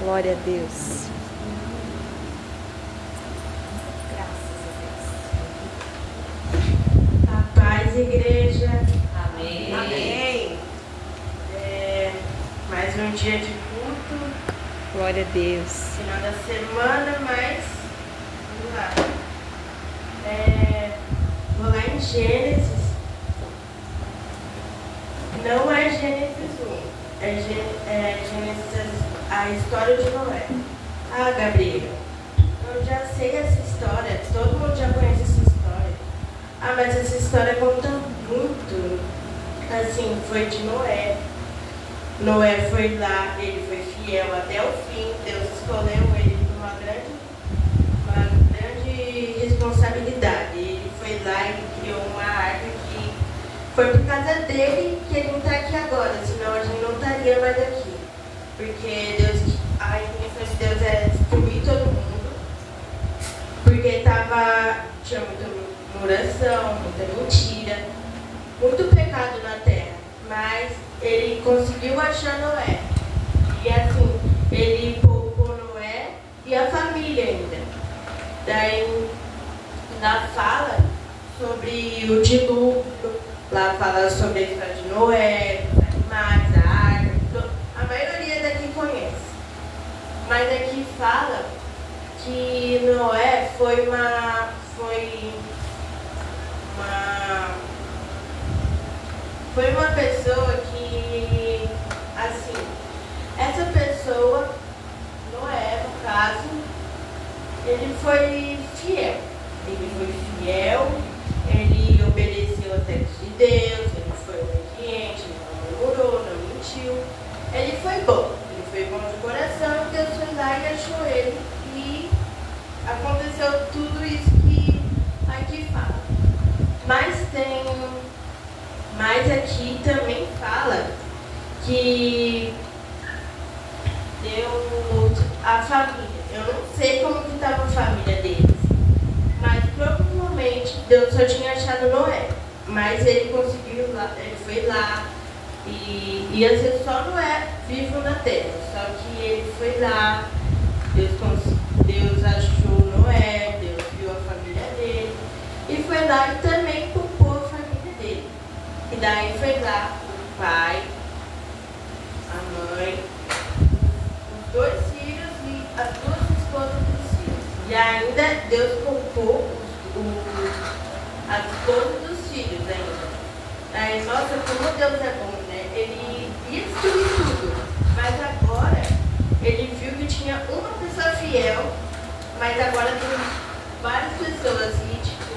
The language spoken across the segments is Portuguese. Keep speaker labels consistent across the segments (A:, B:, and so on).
A: Glória a Deus.
B: A paz, igreja.
C: Amém.
B: Amém. Mais um dia de culto.
A: Glória a Deus.
B: Final da semana, mas vamos lá. Vou lá em Gênesis. Não é Gênesis 1. É Gênesis, a história de Noé. Ah, Gabriela, eu já sei essa história. Todo mundo já conhece essa história. Ah, mas essa história conta muito. Assim, foi de Noé. Noé foi lá, ele foi fiel até o fim. Deus escolheu ele com uma grande responsabilidade. Ele foi lá e criou uma árvore que foi por causa dele que ele não está aqui agora, senão a gente não estaria mais aqui. Porque a intenção de Deus é destruir todo mundo, porque tinha muita murmuração, muita mentira, muito pecado na terra, mas ele conseguiu achar Noé. E assim, ele poupou Noé e a família ainda. Daí, lá fala sobre o dilúvio, lá fala sobre a história de Noé, os animais, a árvore, a maioria daqui conhece. Mas aqui fala que Noé foi uma pessoa que, assim, essa pessoa, Noé, no caso, ele foi fiel. Ele obedeceu até de Deus, ele foi obediente, ele não murmurou, não mentiu. Ele foi bom de coração, Deus foi lá e achou ele. E aconteceu tudo isso que aqui fala. Mas aqui também fala que a família, eu não sei como que estava a família deles, mas provavelmente Deus só tinha achado Noé, mas ele conseguiu lá, ele foi lá e ia ser só Noé vivo na terra, só que ele foi lá, Deus achou Noé, Deus viu a família dele e foi lá e também poupou a família dele. E daí foi lá o pai, a mãe, os 2 filhos e as 2 esposas dos filhos. E ainda Deus poupou as esposas dos filhos ainda. Aí, nossa, como Deus é bom, né? Ele ia destruir tudo. Mas agora, ele viu que tinha uma pessoa fiel, mas agora tem várias pessoas e, tipo,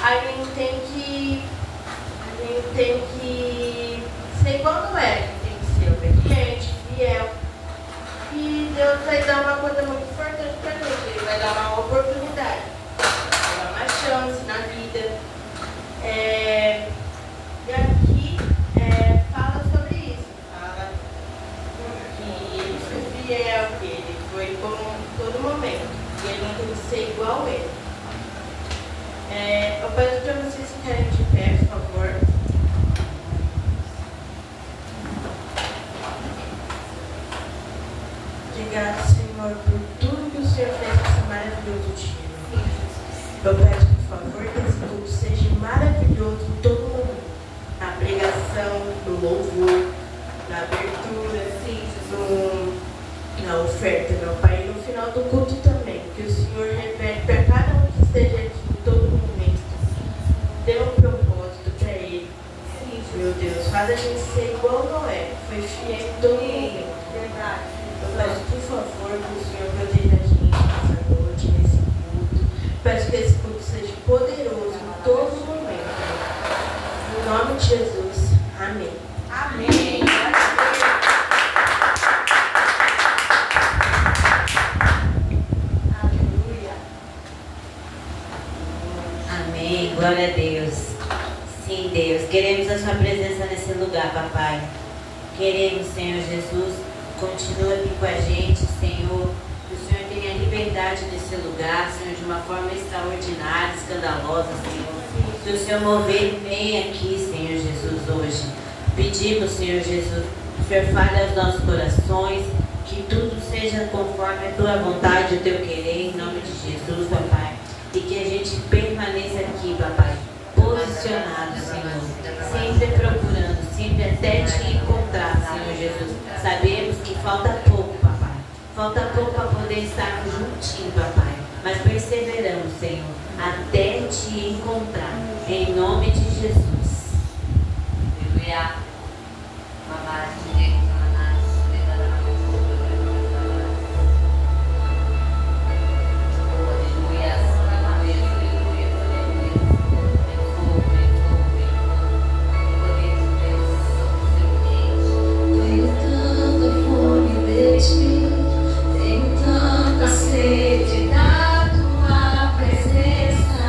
B: a gente tem que ser igual Noé, a gente tem que ser obediente, fiel. E Deus vai dar uma coisa muito importante pra gente, Ele vai dar uma oportunidade, vai dar uma chance na vida. E aqui fala sobre isso, fala que ele foi fiel, que ele foi bom em todo momento, e a gente tem que ser igual a ele. Eu peço para vocês ficarem de pé, por favor. Obrigado, Senhor, por tudo que o Senhor fez nesse maravilhoso dia. Eu peço, por favor, que esse culto seja maravilhoso em todo momento. Na pregação, no louvor, na abertura, na oferta, meu Pai. E no final do culto também. Que o Senhor revele para cada um que esteja aqui em todo momento. Dê um propósito para ele. Meu Deus, faz a gente ser igual Noé. Foi fiel em todo momento. Verdade. Eu peço, por favor, que o Senhor proteja a gente nessa noite, nesse culto. Peço que esse culto seja poderoso em todo momento. Em nome de Jesus. Amém.
C: Amém.
B: Aleluia.
C: Amém. Glória a Deus. Sim, Deus. Queremos a sua presença nesse lugar, papai. Queremos, Senhor Jesus, continua aqui com a gente, Senhor. Que o Senhor tenha liberdade nesse lugar, Senhor, de uma forma extraordinária, escandalosa, Senhor. Que o Senhor mover bem aqui, Senhor Jesus, hoje. Pedimos, Senhor Jesus, que o Senhor fale aos nossos corações, Que tudo seja conforme a tua vontade, o teu querer, em nome de Jesus, papai. E que a gente permaneça aqui, papai, posicionado, Senhor. Sempre procurando, sempre até te encontrar, Senhor Jesus. Sabemos que falta pouco, papai. Falta pouco para poder estar juntinho, papai. Mas perseveramos, Senhor, até te encontrar. Em nome de Jesus.
D: Aleluia.
E: Tenho tanta fome de ti, tenho tanta sede da tua presença.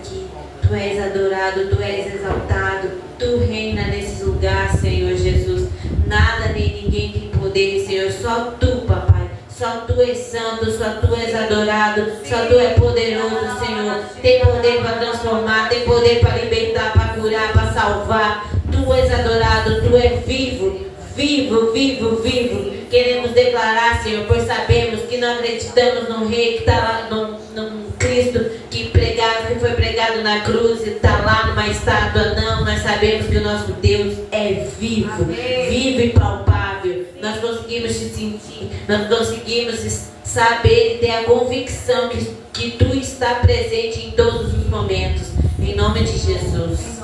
C: aqui. Tu és adorado, Tu és exaltado, Tu reina nesse lugar, Senhor Jesus. Nada nem ninguém tem poder, Senhor, só Tu, papai. Só Tu és santo, só Tu és adorado, só Tu és poderoso, Senhor. Tem poder para transformar, tem poder para libertar, para curar, para salvar. Tu és adorado, Tu és vivo, vivo, vivo, vivo. Queremos declarar, Senhor, pois sabemos que não acreditamos no Rei que está lá, no Cristo que foi pregado na cruz e está lá numa estátua. Não, nós sabemos que o nosso Deus é vivo, vivo e palpável. Nós conseguimos te sentir, nós conseguimos saber e ter a convicção que Tu está presente em todos os momentos. Em nome de Jesus.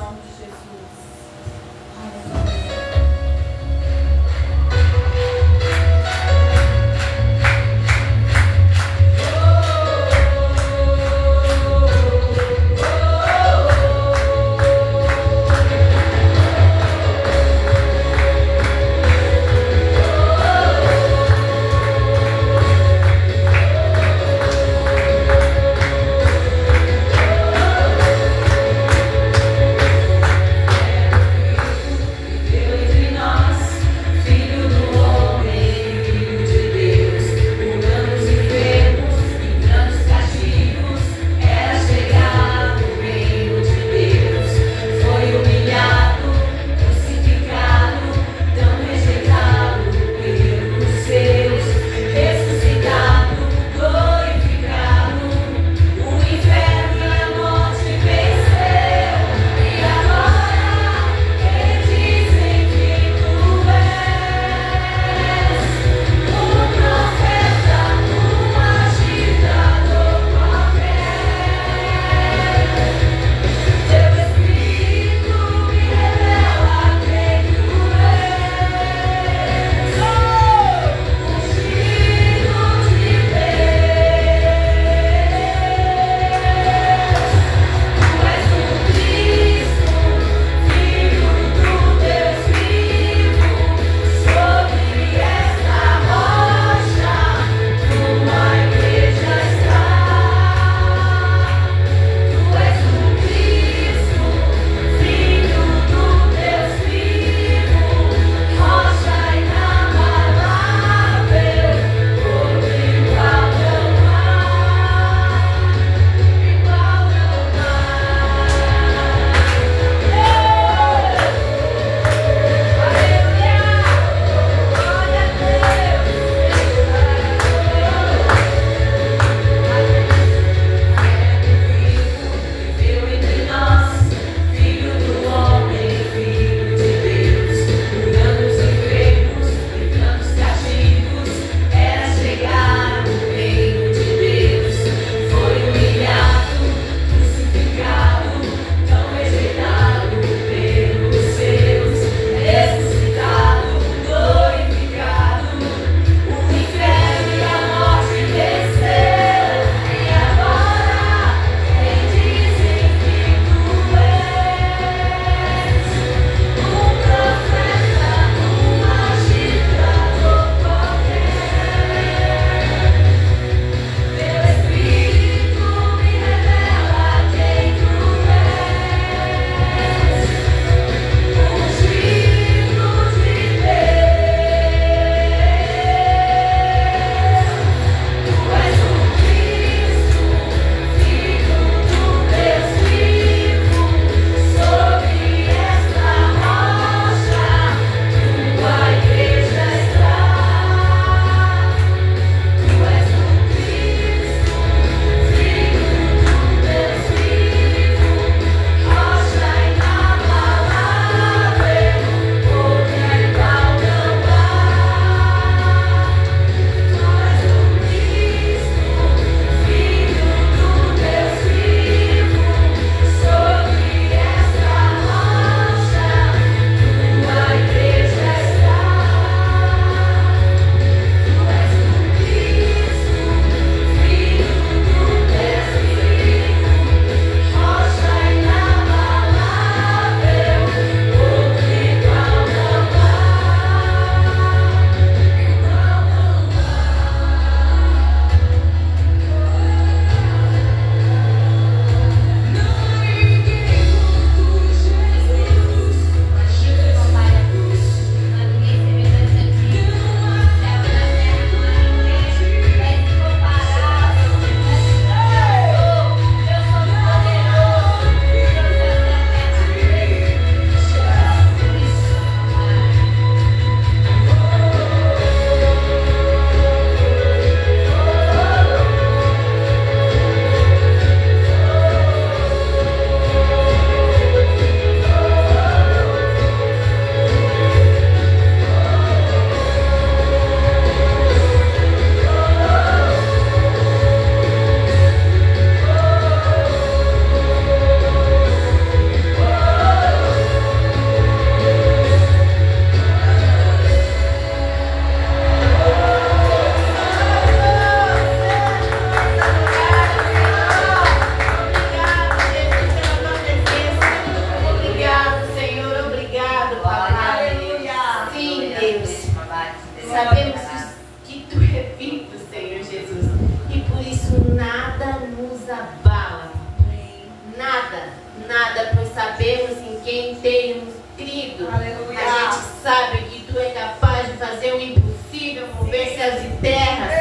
C: Nada, pois sabemos em quem temos crido. A gente sabe que tu é capaz de fazer o impossível, mover céus e terras.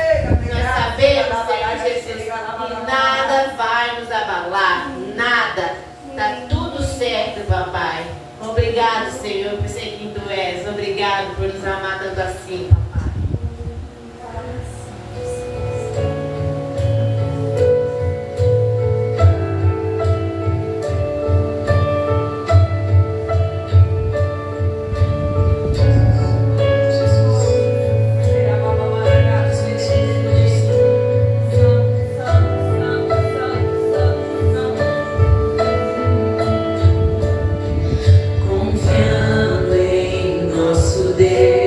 C: Nós sabemos, Senhor Jesus, que nada vai nos abalar. Nada. Está tudo certo, papai. Obrigado, Senhor, por ser quem tu és. Obrigado por nos amar tanto assim, papai.
E: Confiando em nosso Deus.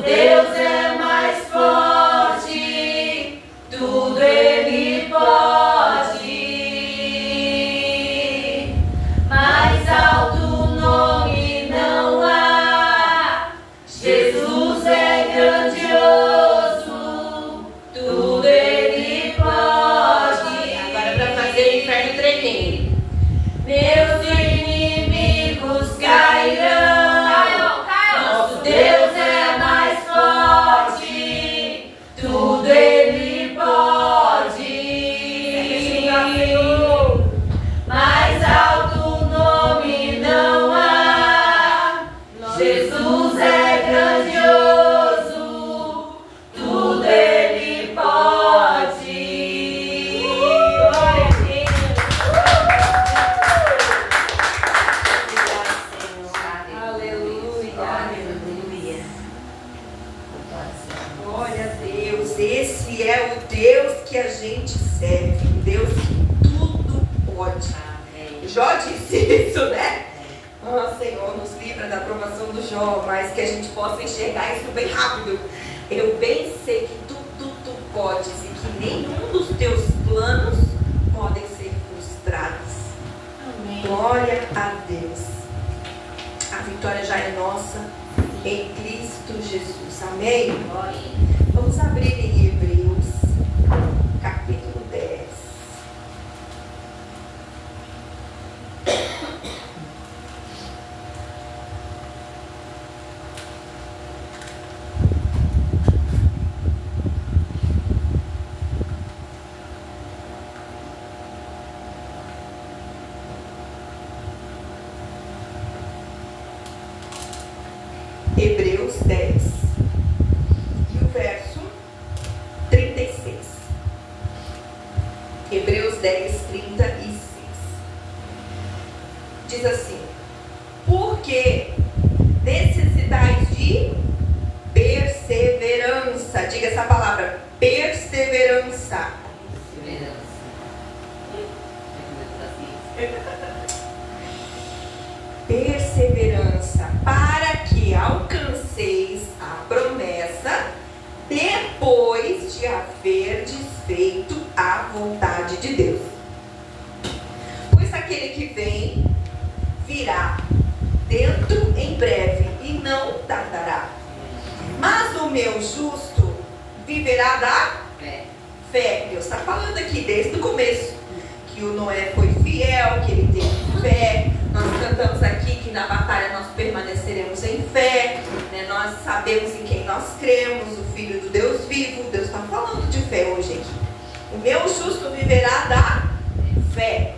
E: Deus é mais forte, tudo Ele pode. Mais alto nome não há, Jesus é grandioso, tudo Ele pode.
B: Agora para fazer o inferno tremer.
E: Meus inimigos cairão, nosso Deus é mais forte, tudo Ele pode. Mais alto nome não há, Jesus é grandioso, tudo Ele pode. Glória a Deus.
C: Aleluia. Aleluia.
F: Glória a Deus, esse é o Deus que a gente serve, um Deus que tudo pode. Jó disse isso, né? Oh, Senhor, nos livra da aprovação do Jó, mas que a gente possa enxergar isso bem rápido. Eu bem sei que tu podes e que nenhum dos teus planos podem ser frustrados.
B: Amém.
F: Glória a Deus. A vitória já é nossa em Cristo Jesus. Amém? Vamos abrir em Hebreus, capítulo 10. Hebreus 10 e o verso 36. Hebreus 10, 36. Diz assim: porque necessitais de perseverança. Diga essa palavra, perseverança. Perseverança, para que alcanceis a promessa depois de haverdes feito a vontade de Deus. Pois aquele que vem virá dentro em breve e não tardará. Mas o meu justo viverá da fé. Deus está falando aqui desde o começo que o Noé foi fiel, que ele teve fé. Nós cantamos aqui que na batalha nós permaneceremos em fé, né? Nós sabemos em quem nós cremos, o Filho do Deus vivo. Deus está falando de fé hoje aqui. O meu justo viverá da fé.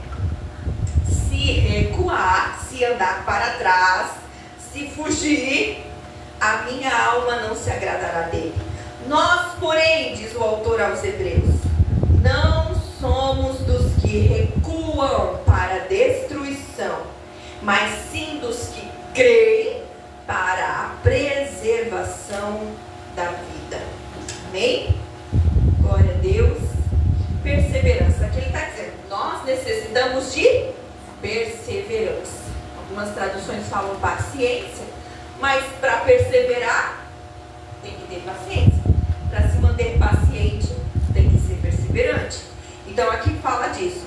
F: Se recuar, se andar para trás, se fugir, a minha alma não se agradará dele. Nós, porém, diz o autor aos Hebreus, não somos dos que recuam para a destruição, mas sim dos que creem para a preservação da vida. Amém? Glória a Deus. Perseverança. Aqui ele está dizendo, nós necessitamos de perseverança. Algumas traduções falam paciência, mas para perseverar tem que ter paciência. Para se manter paciente tem que ser perseverante. Então aqui fala disso.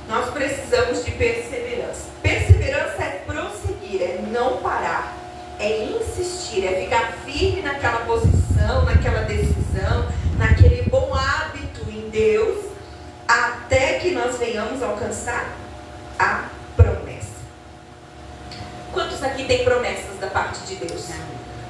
F: Nós precisamos de perseverança. Perseverança é prosseguir, é não parar, é insistir, é ficar firme naquela posição, naquela decisão, naquele bom hábito em Deus, até que nós venhamos alcançar a promessa. Quantos aqui têm promessas da parte de Deus?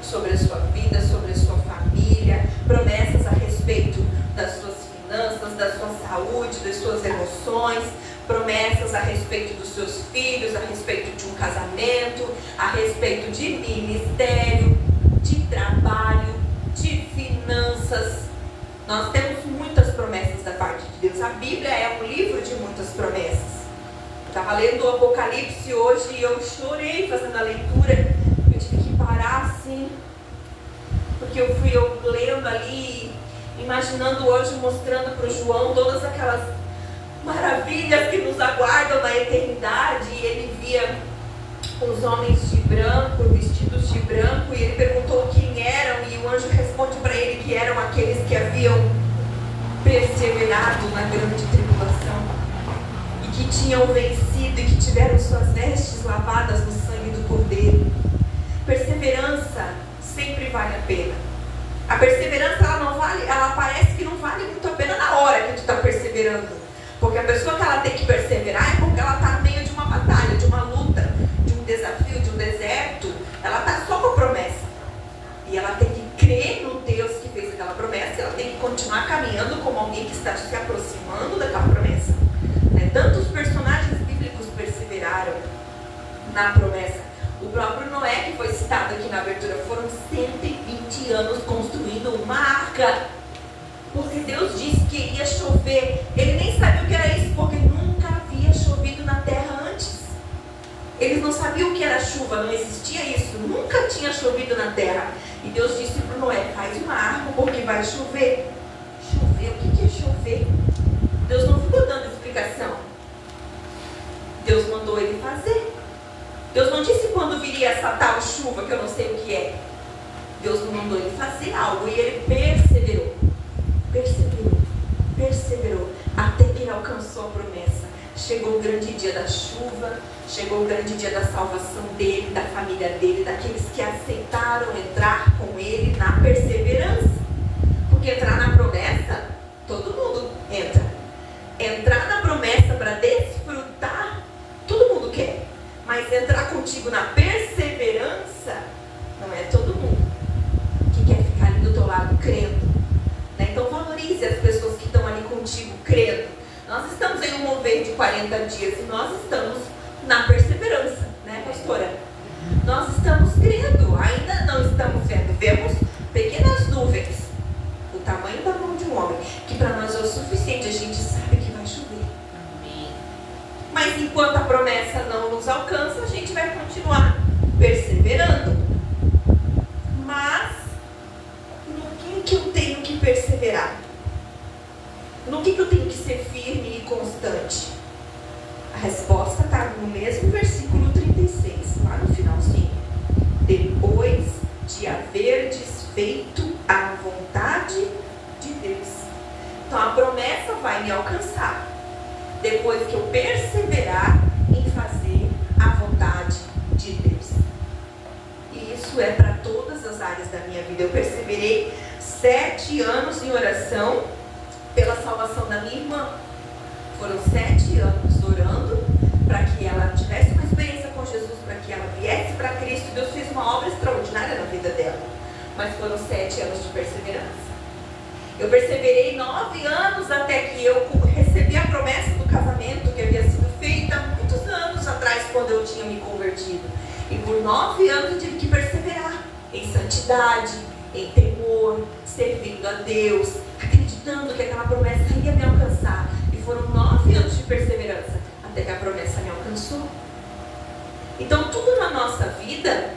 F: Sobre a sua vida, sobre a sua família, promessas a respeito das suas finanças, da sua saúde, das suas emoções, promessas a respeito dos seus filhos, a respeito de um casamento, a respeito de ministério, de trabalho, de finanças. Nós temos muitas promessas da parte de Deus. A Bíblia é um livro de muitas promessas. Eu estava lendo o Apocalipse hoje e eu chorei fazendo a leitura. Eu tive que parar assim, porque eu fui lendo ali, imaginando hoje, mostrando para o João todas aquelas maravilhas que nos aguardam na eternidade. E ele via os homens de branco, vestidos de branco, e ele perguntou quem eram, e o o anjo responde para ele que eram aqueles que haviam perseverado na grande tribulação e que tinham vencido e que tiveram suas vestes lavadas no sangue do Cordeiro. Perseverança sempre vale a pena. A perseverança, ela parece que não vale muito a pena na hora que tu está perseverando. Porque a pessoa que ela tem que perseverar é porque ela está no meio de uma batalha, de uma luta, de um desafio, de um deserto. Ela está só com a promessa. E ela tem que crer no Deus que fez aquela promessa. Ela tem que continuar caminhando como alguém que está se aproximando daquela promessa. Tantos personagens bíblicos perseveraram na promessa. O próprio Noé, que foi citado aqui na abertura, foram 120 anos construindo uma arca. Porque Deus disse que iria chover. Ele nem sabia o que era isso, porque nunca havia chovido na terra antes. Eles não sabiam o que era chuva, não existia isso. Nunca tinha chovido na terra. E Deus disse para Noé, faz uma arca porque vai chover. Chover? O que é chover? Deus não ficou dando explicação. Deus mandou ele fazer. Deus não disse quando viria essa tal chuva, que eu não sei o que é. Deus não mandou ele fazer algo e ele perseverou. Perseverou, até que ele alcançou a promessa. Chegou o grande dia da chuva, chegou o grande dia da salvação dele, da família dele, daqueles que aceitaram entrar com ele na perseverança. Porque entrar na promessa, todo mundo entra. Entrar na promessa para desfrutar, todo mundo quer. Mas entrar contigo na perseverança, não é todo mundo que quer ficar ali do teu lado crendo. Então valorize as pessoas que estão ali contigo crendo. Nós estamos em um mover de 40 dias e nós estamos na perseverança, né, pastora? Nós estamos crendo, ainda não estamos vendo. Vemos pequenas nuvens, o tamanho da mão de um homem, que para nós é o suficiente, a gente sabe que vai chover. Mas enquanto a promessa não nos alcança, a gente vai continuar perseverando. Mas no que eu tenho que perseverar? No que eu tenho que ser firme e constante? A resposta está no mesmo versículo 36, lá no finalzinho. Depois de haver desfeito a vontade de Deus. Então a promessa vai me alcançar depois que eu perseverar em fazer a vontade de Deus. E isso é para todas as áreas da minha vida. Eu perseverei 7 anos em oração pela salvação da minha irmã. Foram 7 anos orando para que ela tivesse uma experiência com Jesus, para que ela viesse para Cristo. Deus fez uma obra extraordinária na vida dela. Mas foram 7 anos de perseverança. Eu perseverei 9 anos até que eu recebi a promessa do casamento que havia sido feita muitos anos atrás, quando eu tinha me convertido. E por 9 anos eu tive que perseverar em santidade, em temor, servindo a Deus, acreditando que aquela promessa ia me alcançar. E foram 9 anos de perseverança até que a promessa me alcançou. Então tudo na nossa vida,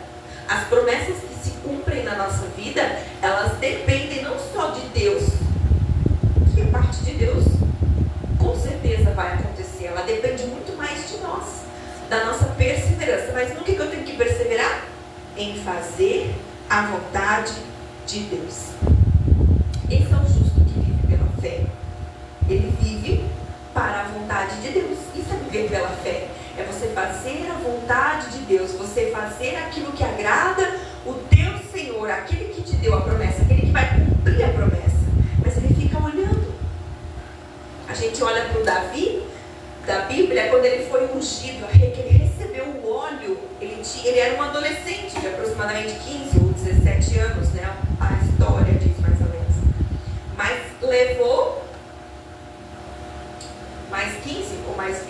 F: as promessas que se cumprem na nossa vida, elas dependem não só de Deus, que a parte de Deus com certeza vai acontecer, ela depende muito mais de nós, da nossa perseverança. Mas no que eu tenho que perseverar? Em fazer a vontade de Deus. Esse é o justo que vive pela fé. Ele vive para a vontade de Deus. Isso é viver pela fé. É você fazer a vontade de Deus, você fazer aquilo que agrada o teu Senhor, aquele que te deu a promessa, aquele que vai cumprir a promessa. Mas ele fica olhando. A gente olha para o Davi da Bíblia, quando ele foi ungido, que ele recebeu o óleo, ele era um adolescente de aproximadamente 15 ou 17 anos, né? A história diz mais ou menos. Mas levou mais 15 ou mais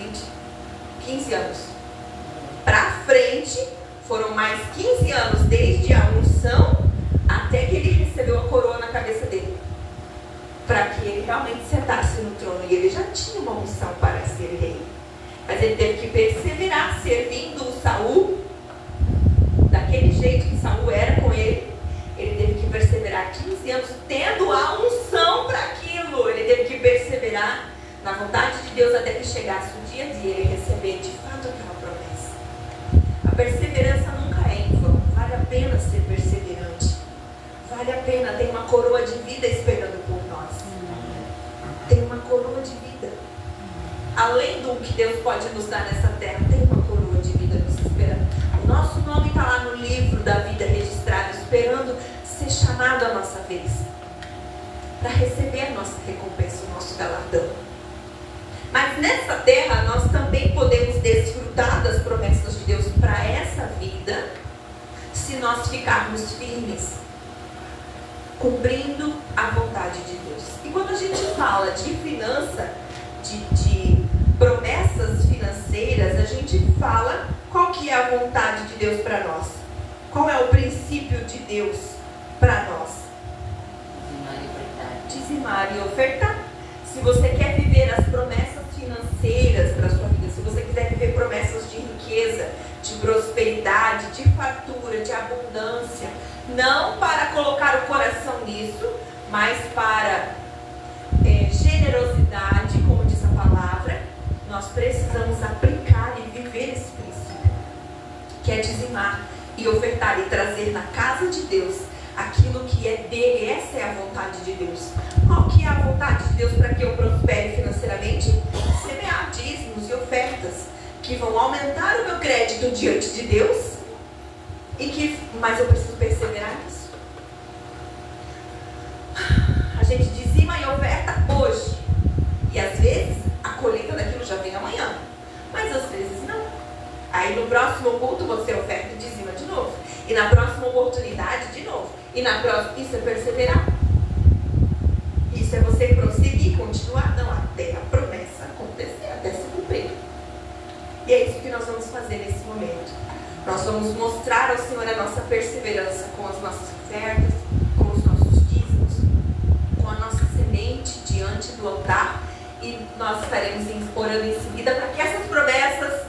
F: 15 anos. Para frente, foram mais 15 anos desde a unção até que ele recebeu a coroa na cabeça dele. Para que ele realmente sentasse no trono. E ele já tinha uma unção para ser rei. Mas ele teve que perseverar servindo o Saul daquele jeito que Saul era com ele. Ele teve que perseverar 15 anos tendo a unção para aquilo. Ele teve que perseverar na vontade de Deus até que chegasse o dia de ele receber de fato aquela promessa. A perseverança nunca é em vão. Vale a pena ser perseverante. Vale a pena, tem uma coroa de vida esperando por nós. Tem uma coroa de vida. Além do que Deus pode nos dar nessa terra, tem uma coroa de vida nos esperando. O nosso nome está lá no livro da vida registrado, esperando ser chamado a nossa vez, para receber a nossa recompensa, o nosso galardão. Mas nessa terra nós também podemos desfrutar das promessas de Deus para essa vida, se nós ficarmos firmes, cumprindo a vontade de Deus. E quando a gente fala de finança, de promessas financeiras, a gente fala qual que é a vontade de Deus para nós. Qual é o princípio de Deus para nós? Dizimar e ofertar. Se você quer viver as promessas financeiras para a sua vida, se você quiser viver promessas de riqueza, de prosperidade, de fartura, de abundância, não para colocar o coração nisso, mas para generosidade, como diz a palavra, nós precisamos aplicar e viver esse princípio, que é dizimar e ofertar e trazer na casa de Deus aquilo que é dele. Essa é a vontade de Deus. Qual que é a vontade de Deus para que eu prospere financeiramente? Semear dízimos e ofertas que vão aumentar o meu crédito diante de Deus, mas eu preciso perseverar nisso. A gente dizima e oferta hoje, e às vezes a colheita daquilo já vem amanhã, mas às vezes não. Aí no próximo culto você oferta e dizima de novo, e na próxima oportunidade de novo, e na próxima. Isso é perseverar. Isso é você prosseguir, continuar, não, até a promessa acontecer, até se cumprir. E é isso que nós vamos fazer nesse momento. Nós vamos mostrar ao Senhor a nossa perseverança com as nossas ofertas, com os nossos dízimos, com a nossa semente diante do altar, e nós estaremos orando em seguida para que essas promessas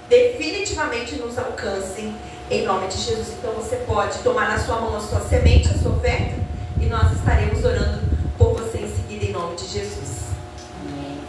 F: definitivamente nos alcancem, em nome de Jesus. Então você pode tomar na sua mão a sua semente, a sua oferta, e nós estaremos orando por você em seguida, em nome de Jesus.
C: Amém.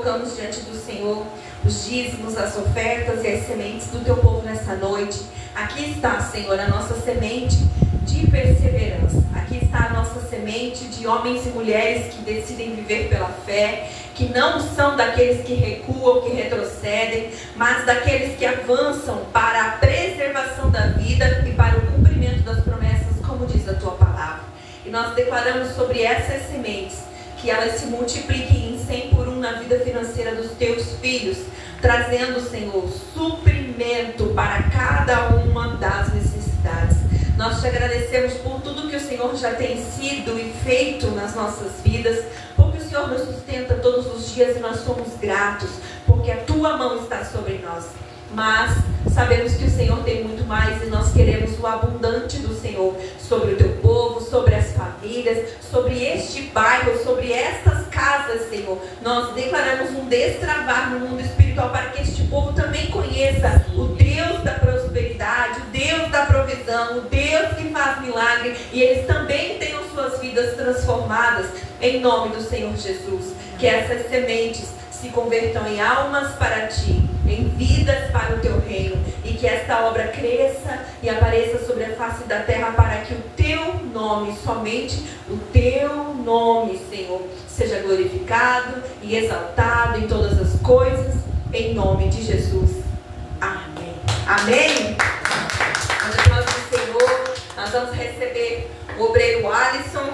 F: colocamos diante do Senhor os dízimos, as ofertas e as sementes do teu povo nessa noite. Aqui está, Senhor, a nossa semente de perseverança. Aqui está a nossa semente de homens e mulheres que decidem viver pela fé, que não são daqueles que recuam, que retrocedem, mas daqueles que avançam para a preservação da vida e para o cumprimento das promessas, como diz a tua palavra. E nós declaramos sobre essas sementes que elas se multipliquem em 100 por 1 na vida financeira dos teus filhos, trazendo, Senhor, suprimento para cada uma das necessidades. Nós te agradecemos por tudo que o Senhor já tem sido e feito nas nossas vidas, porque o Senhor nos sustenta todos os dias e nós somos gratos, porque a tua mão está sobre nós. Mas sabemos que o Senhor tem muito mais e nós queremos o abundante do Senhor sobre o teu povo, sobre as famílias, sobre este bairro, sobre estas casas, Senhor. Nós declaramos um destravar no mundo espiritual para que este povo também conheça o Deus da prosperidade, o Deus da provisão, o Deus que faz milagre, e eles também tenham suas vidas transformadas em nome do Senhor Jesus. Que essas sementes se convertam em almas para Ti, em vidas para o Teu reino, e que esta obra cresça e apareça sobre a face da terra, para que o Teu nome, somente o Teu nome, Senhor, seja glorificado e exaltado em todas as coisas, em nome de Jesus. Amém. Amém? Nas mãos do Senhor, nós vamos receber o obreiro Alisson.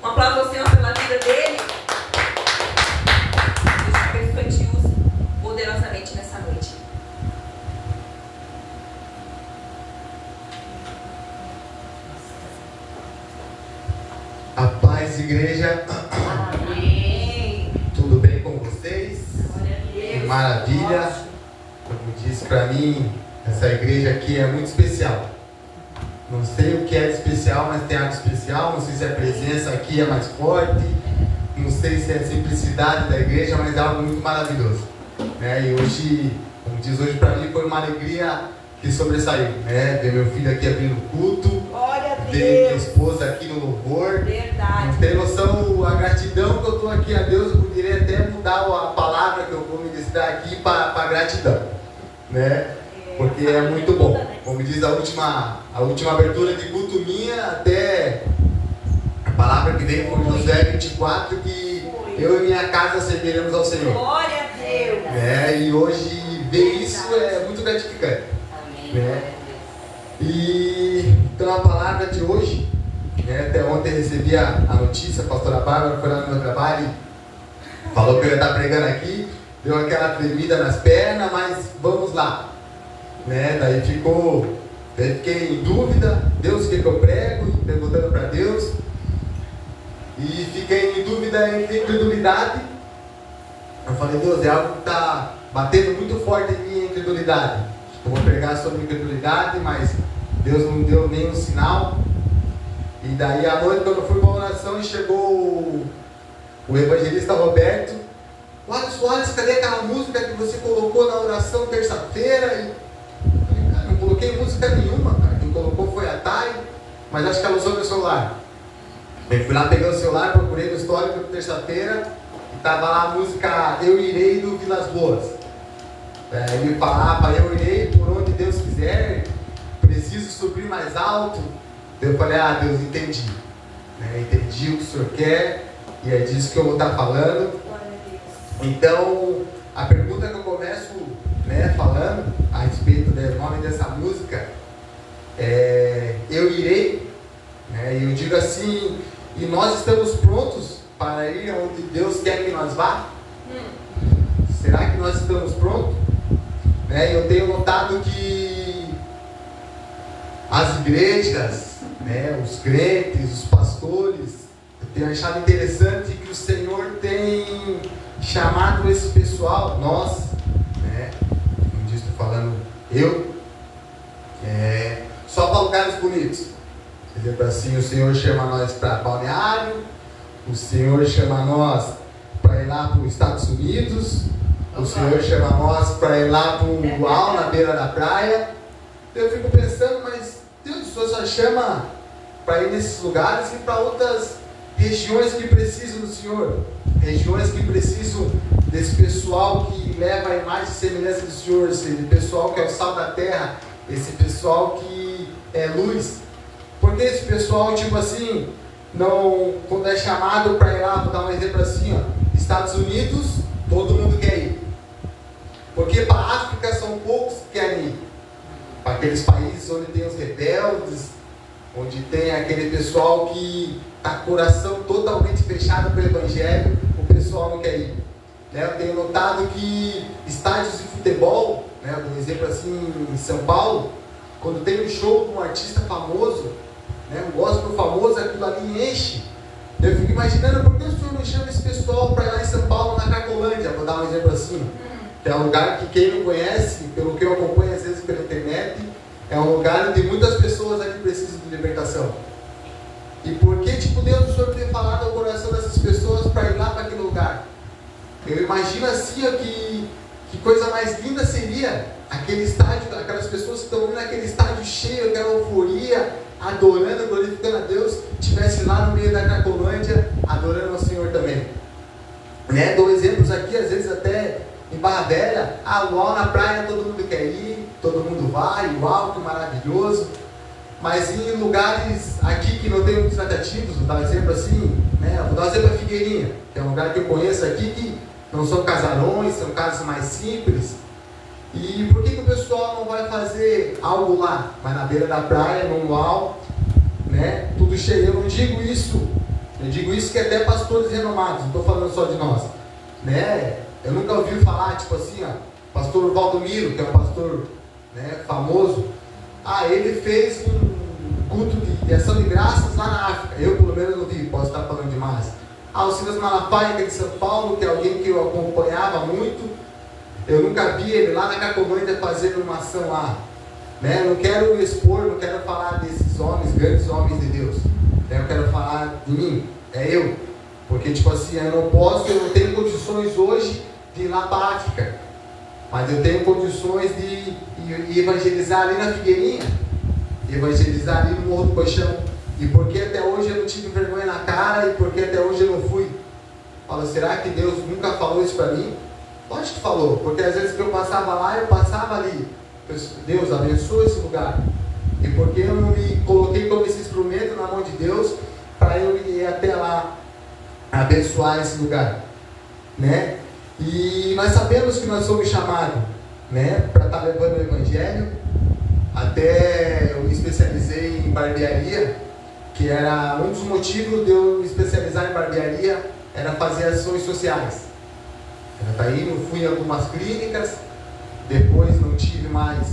F: Um aplauso ao Senhor pela vida dele. Deus abençoe e te use poderosamente nessa noite.
G: A paz, igreja.
F: Amém.
G: Tudo bem com vocês?
F: Glória a Deus.
G: Maravilha. Como disse para mim, essa igreja aqui é muito especial. Não sei o que é de especial, mas tem algo especial. Não sei se a presença aqui é mais forte. Não sei se é a simplicidade da igreja, mas é algo muito maravilhoso. E hoje, como diz hoje para mim, foi uma alegria que sobressaiu. Ver meu filho aqui abrindo o culto.
F: Glória a
G: Ver minha
F: Deus.
G: esposa aqui no louvor.
F: Verdade.
G: Não tem noção a gratidão que eu estou aqui a Deus. Eu poderia até mudar a palavra que eu vou ministrar aqui para gratidão, porque é muito bom. Como diz a última abertura de culto minha, até a palavra que veio foi Josué 24, que eu e minha casa serviremos ao Senhor.
F: Glória a Deus.
G: E hoje ver isso é muito gratificante.
C: Amém.
G: E então a palavra de hoje, até ontem recebi a notícia, a pastora Bárbara foi lá no meu trabalho e falou que eu ia estar pregando aqui, deu aquela tremida nas pernas, mas vamos lá. Daí fiquei em dúvida, Deus, o que eu prego, perguntando para Deus, e fiquei em dúvida entre incredulidade. Eu falei, Deus, é algo que está batendo muito forte em mim, incredulidade. Eu vou pregar sobre incredulidade, mas Deus não deu nenhum sinal. E daí à noite, quando eu fui para a oração, e chegou o evangelista Roberto. Alisson, cadê aquela música que você colocou na oração terça-feira? E eu falei, cara, não coloquei música nenhuma, cara. Quem colocou foi a Thay, mas acho que ela usou meu celular. Eu fui lá, peguei o celular, procurei no histórico de terça-feira, e estava lá a música Eu Irei do Vilas Boas. Ele falava, eu irei por onde Deus quiser, preciso subir mais alto. Eu falei, Deus, entendi. Entendi o que o Senhor quer, e é disso que eu vou estar falando. Então, a pergunta que eu começo falando a respeito do nome dessa música é Eu Irei. E eu digo assim, e nós estamos prontos para ir onde Deus quer que nós vá? Será que nós estamos prontos? Eu tenho notado que as igrejas, os crentes, os pastores, eu tenho achado interessante que o Senhor tem chamado esse pessoal, nós, como diz, estou falando eu, só para lugares bonitos. Por exemplo, assim, o Senhor chama nós para Balneário, o Senhor chama nós para ir lá para os Estados Unidos, o Senhor chama nós para ir lá para um luau na beira da praia. Eu fico pensando, mas Deus, o Senhor só chama para ir nesses lugares e para outras regiões que precisam do Senhor, regiões que precisam desse pessoal que leva a imagem e semelhança do Senhor, esse pessoal que é o sal da terra, esse pessoal que é luz. Porque esse pessoal, tipo assim, não, quando é chamado para ir lá, vou dar um exemplo assim, Estados Unidos, todo mundo quer ir. Porque para a África são poucos que querem ir. Para aqueles países onde tem os rebeldes, onde tem aquele pessoal que está com o coração totalmente fechado pelo Evangelho, o pessoal não quer ir. Eu tenho notado que estádios de futebol, um exemplo assim em São Paulo, quando tem um show de um artista famoso, um gospel famoso, aquilo ali enche. Eu fico imaginando por que o Senhor não chama esse pessoal para ir lá em São Paulo, na Cracolândia, vou dar um exemplo assim. Que é um lugar que quem não conhece, pelo que eu acompanho às vezes pela internet, é um lugar onde muitas pessoas aqui precisam de libertação. E por que Deus, o Senhor tem falado ao coração dessas pessoas para ir lá para aquele lugar? Eu imagino assim que coisa mais linda seria aquele estádio, aquelas pessoas que estão indo naquele estádio cheio, aquela euforia, adorando, glorificando a Deus, estivesse lá no meio da Cracolândia, adorando ao Senhor também. Dou exemplos aqui, às vezes até Em Barra Velha, uau, na praia todo mundo quer ir, todo mundo vai, uau, que maravilhoso. Mas em lugares aqui que não tem muitos atrativos, vou dar um exemplo assim, né? Vou dar um exemplo a Figueirinha, que é um lugar que eu conheço aqui, que não são casarões, são casas mais simples. E por que o pessoal não vai fazer algo lá? Vai na beira da praia, num luau, né? Tudo cheio. Eu não digo isso, eu digo isso que até pastores renomados, não estou falando só de nós, né? Eu nunca ouvi falar, tipo assim, pastor Valdomiro, que é um pastor, né, famoso. Ele fez um culto de ação de graças lá na África. Eu, pelo menos, não vi, posso estar falando demais. O Silas Malafaia, que é de São Paulo, que é alguém que eu acompanhava muito. Eu nunca vi ele lá na Cacomândia fazendo uma ação lá. Né? Não quero expor, não quero falar desses homens, grandes homens de Deus. Eu quero falar de mim, eu. Porque, tipo assim, eu não tenho condições hoje de ir lá para a África. Mas eu tenho condições de evangelizar ali na Figueirinha, evangelizar ali no Morro do Paixão. E porque até hoje eu não tive vergonha na cara, e porque até hoje eu não fui. Fala, será que Deus nunca falou isso para mim? Lógico que falou, porque às vezes que eu passava lá, eu passava ali. Deus abençoa esse lugar. E porque eu não me coloquei como esse instrumento na mão de Deus, para eu ir até lá abençoar esse lugar, né? E nós sabemos que nós somos chamados, né, para estar levando o Evangelho. Até eu me especializei em barbearia, que era um dos motivos de eu me especializar em barbearia, era fazer ações sociais. Daí eu fui em algumas clínicas, depois não tive mais,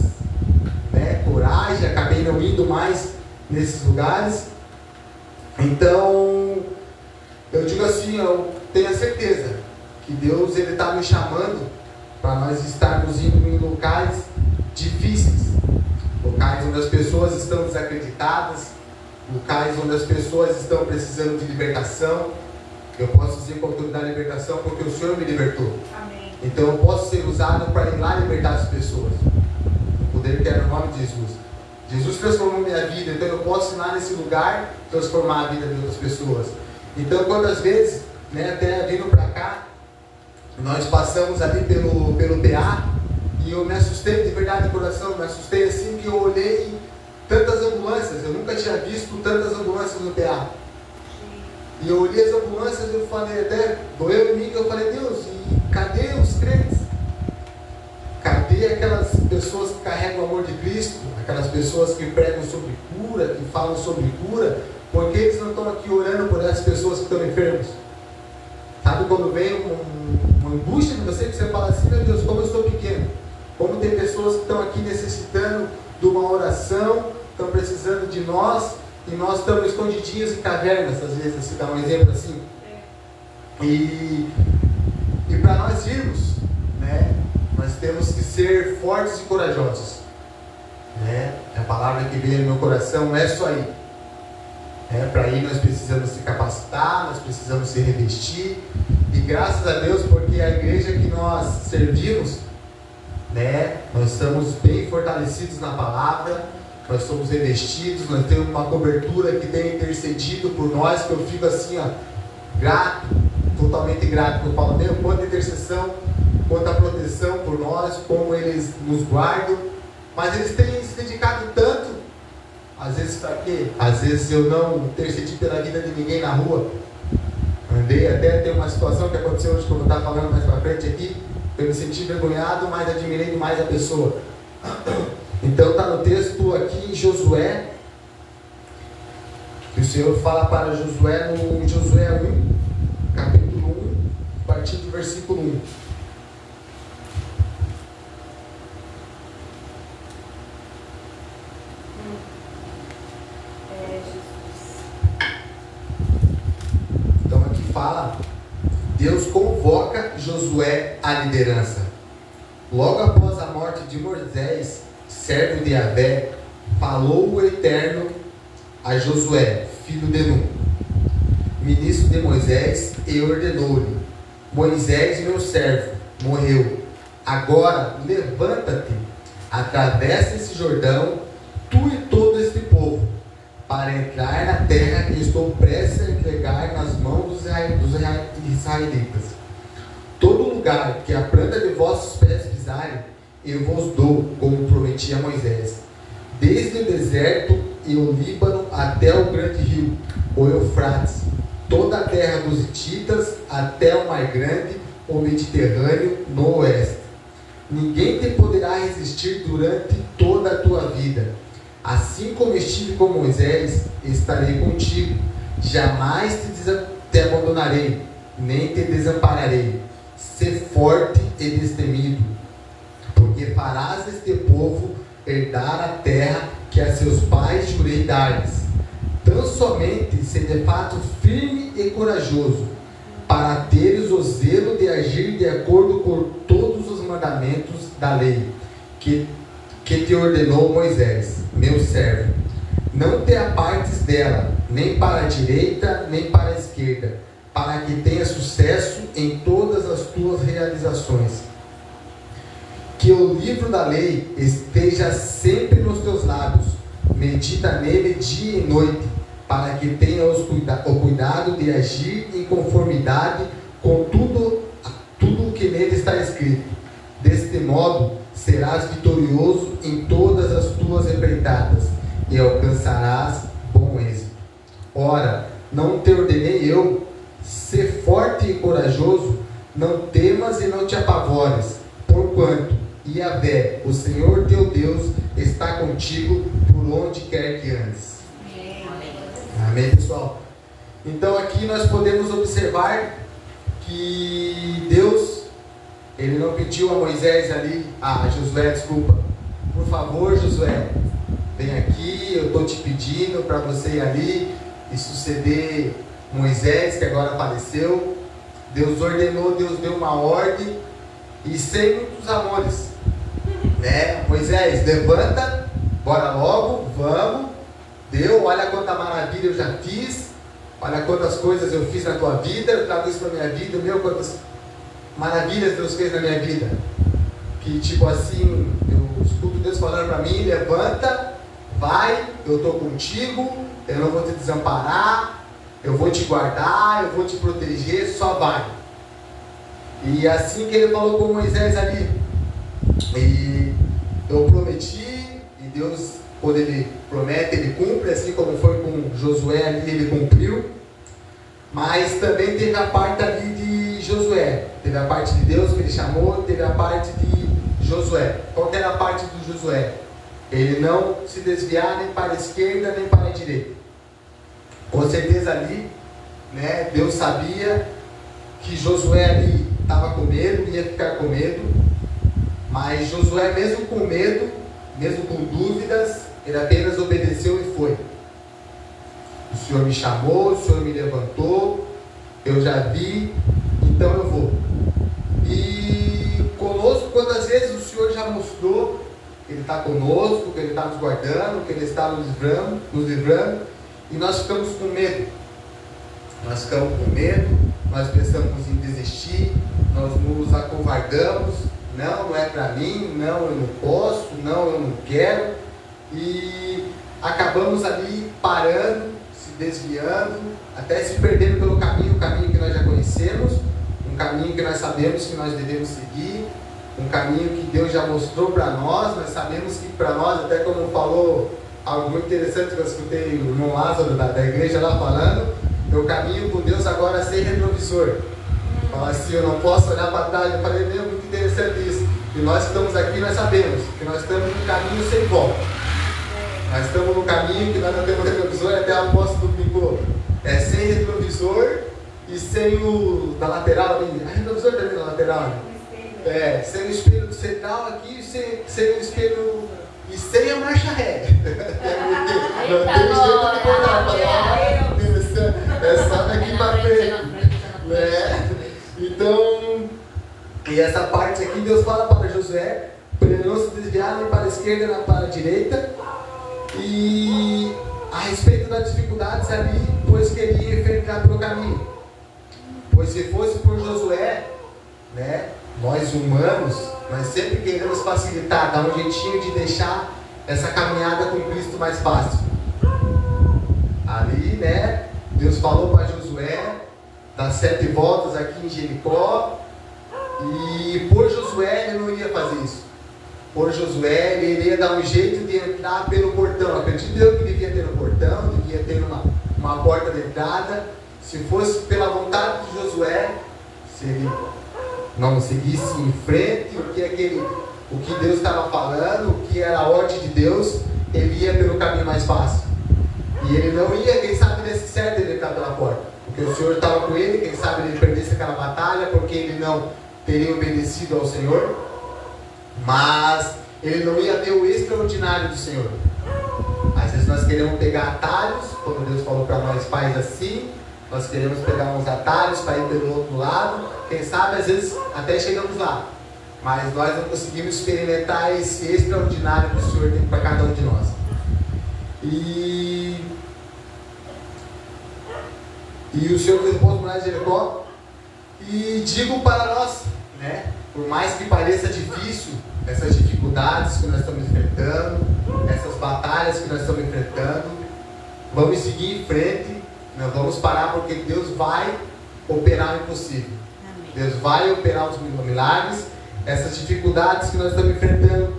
G: né, coragem, acabei não indo mais nesses lugares. Então, eu digo assim, eu tenho a certeza que Deus está nos chamando para nós estarmos indo em locais difíceis, locais onde as pessoas estão desacreditadas, locais onde as pessoas estão precisando de libertação. Eu posso dizer com autoridade de libertação porque o Senhor me libertou.
E: Amém.
G: Então eu posso ser usado para ir lá libertar as pessoas. O poder que é no nome de Jesus. Jesus transformou minha vida, então eu posso ir lá nesse lugar transformar a vida de outras pessoas. Então quantas vezes, né, até vindo para cá, nós passamos ali pelo PA e eu me assustei de verdade de coração, me assustei assim que eu olhei tantas ambulâncias, eu nunca tinha visto tantas ambulâncias no PA. E eu olhei as ambulâncias e eu falei, até doeu em mim, que eu falei, Deus, e cadê os crentes? Cadê aquelas pessoas que carregam o amor de Cristo? Aquelas pessoas que pregam sobre cura, que falam sobre cura? Por que eles não estão aqui orando por essas pessoas que estão enfermas? Sabe quando vem uma angústia em você, que você fala assim, meu Deus, como eu sou pequeno. Como tem pessoas que estão aqui necessitando de uma oração, estão precisando de nós, e nós estamos escondidinhos em cavernas, às vezes, se dá um exemplo assim. E para nós irmos, né, nós temos que ser fortes e corajosos. Né? A palavra que veio no meu coração não é só ir. Para ir nós precisamos se capacitar, nós precisamos se revestir. E graças a Deus, porque a igreja que nós servimos, né, nós estamos bem fortalecidos na palavra, nós somos revestidos, nós temos uma cobertura que tem intercedido por nós, que eu fico assim, grato, totalmente grato. Eu falo, meu, quanta intercessão, quanta proteção por nós, como eles nos guardam. Mas eles têm se dedicado tanto, às vezes para quê? Às vezes eu não intercedi pela vida de ninguém na rua. Andei até, tem uma situação que aconteceu hoje, como eu estava falando mais para frente aqui, eu me senti envergonhado, mas admirei demais a pessoa. Então está no texto aqui em Josué, que o Senhor fala para Josué no Josué 1, capítulo 1, a partir do versículo 1. Então aqui fala, Deus convoca Josué à liderança. Logo após a morte de Moisés, servo de Yahvé, falou o Eterno a Josué, filho de Nun, ministro de Moisés, e ordenou-lhe: Moisés, meu servo, morreu. Agora levanta-te, atravessa esse Jordão, tu e todo este povo, para entrar na terra que estou prestes a entregar nas mãos dos israelitas. todo lugar que a planta de vossos pés pisarem, eu vos dou, como prometi a Moisés, desde o deserto e o Líbano até o grande rio, o Eufrates, toda a terra dos hititas até o mar grande, o Mediterrâneo no oeste. Ninguém te poderá resistir durante toda a tua vida. Assim como estive com Moisés, estarei contigo. Jamais te abandonarei, nem te desampararei. Sê forte e destemido, porque farás este povo herdar a terra que a seus pais jurei dar-lhes. Tão somente se de fato firme e corajoso, para teres o zelo de agir de acordo com todos os mandamentos da lei que te ordenou Moisés, meu servo. Não te apartes dela, nem para a direita, nem para a esquerda, para que tenha sucesso em todas as tuas realizações. Que o livro da lei esteja sempre nos teus lábios, medita nele dia e noite, para que tenha o cuidado de agir em conformidade com tudo o que nele está escrito. Deste modo, serás vitorioso em todas as tuas empreitadas e alcançarás bom êxito. Ora, não te ordenei eu? Ser forte e corajoso, não temas e não te apavores, porquanto Yahvé, o Senhor teu Deus, está contigo por onde quer que andes. Amém, pessoal? Então aqui nós podemos observar que Deus, Ele não pediu a Moisés ali, a Josué, desculpa, por favor, Josué, vem aqui, eu estou te pedindo para você ir ali e suceder Moisés, que agora faleceu. Deus ordenou, Deus deu uma ordem, e sem muitos amores, né? Moisés, levanta, bora logo, vamos. Deu, olha quanta maravilha eu já fiz, olha quantas coisas eu fiz na tua vida, eu trago isso para minha vida, meu, quantas maravilhas Deus fez na minha vida. Que tipo assim, eu escuto Deus falando para mim, levanta, vai, eu estou contigo, eu não vou te desamparar, eu vou te guardar, eu vou te proteger, só vai. E assim que ele falou com Moisés ali, e eu prometi, e Deus, quando Ele promete, Ele cumpre, assim como foi com Josué ali, Ele cumpriu. Mas também teve a parte ali de Josué, teve a parte de Deus que Ele chamou, teve a parte de Josué. Qual que era a parte do Josué? Ele não se desviar nem para a esquerda nem para a direita. Com certeza ali, né, Deus sabia que Josué ali estava com medo, ia ficar com medo, mas Josué, mesmo com medo, mesmo com dúvidas, ele apenas obedeceu e foi. O Senhor me chamou, o Senhor me levantou, eu já vi, então eu vou. E conosco, quantas vezes o Senhor já mostrou que Ele está conosco, que Ele está nos guardando, que Ele está nos livrando, e nós ficamos com medo. Nós ficamos com medo, nós pensamos em desistir, nós nos acovardamos, não é para mim, não, eu não posso, não, eu não quero, e acabamos ali parando, se desviando, até se perdendo pelo caminho, o caminho que nós já conhecemos, um caminho que nós sabemos que nós devemos seguir, um caminho que Deus já mostrou para nós sabemos que para nós, até como falou algo muito interessante que eu escutei o irmão Lázaro da igreja lá falando, eu caminho com Deus agora sem retrovisor. Fala assim, eu não posso olhar para trás. Eu falei, meu, muito interessante isso. E nós estamos aqui, nós sabemos que nós estamos no caminho sem volta. Nós estamos no caminho que nós não temos retrovisor, até o apóstolo brincou. É sem retrovisor e sem o da lateral ali. A retrovisor também na lateral, né? É, sem o espelho central aqui, sem o espelho e sem a marcha ré. Não tem jeito de botar para é só daqui para frente. Né? Então, e essa parte aqui, Deus fala para Josué, para ele não se desviar nem para a esquerda nem para a direita. E a respeito das dificuldades ali, pois queria enfrentar pelo caminho. Pois se fosse por Josué, né, nós humanos, nós sempre queremos facilitar, dar um jeitinho de deixar essa caminhada com Cristo mais fácil. Ali, né, Deus falou para Josué, das 7 voltas aqui em Jericó, E por Josué ele não ia fazer isso. Por Josué ele iria dar um jeito de entrar pelo portão. Acredito eu que devia ter um portão, devia ter uma porta de entrada. Se fosse pela vontade de Josué, se ele não seguisse em frente o que Deus estava falando, o que era a ordem de Deus, ele ia pelo caminho mais fácil. E ele não ia, quem sabe, desse certo ele entrar pela porta. Porque o Senhor estava com ele, quem sabe ele perdesse aquela batalha, porque ele não teria obedecido ao Senhor. Mas ele não ia ver o extraordinário do Senhor. Às vezes nós queremos pegar atalhos, como Deus falou para nós, faz assim. Nós queremos pegar uns atalhos para ir pelo outro lado. Quem sabe, às vezes, até chegamos lá. Mas nós não conseguimos experimentar esse extraordinário que o Senhor tem para cada um de nós. E o Senhor fez o povo morar de Jericó. E digo para nós, né, por mais que pareça difícil, essas dificuldades que nós estamos enfrentando, essas batalhas que nós estamos enfrentando, vamos seguir em frente, não vamos parar, porque Deus vai operar o impossível. Amém. Deus vai operar os milagres. Essas dificuldades que nós estamos enfrentando,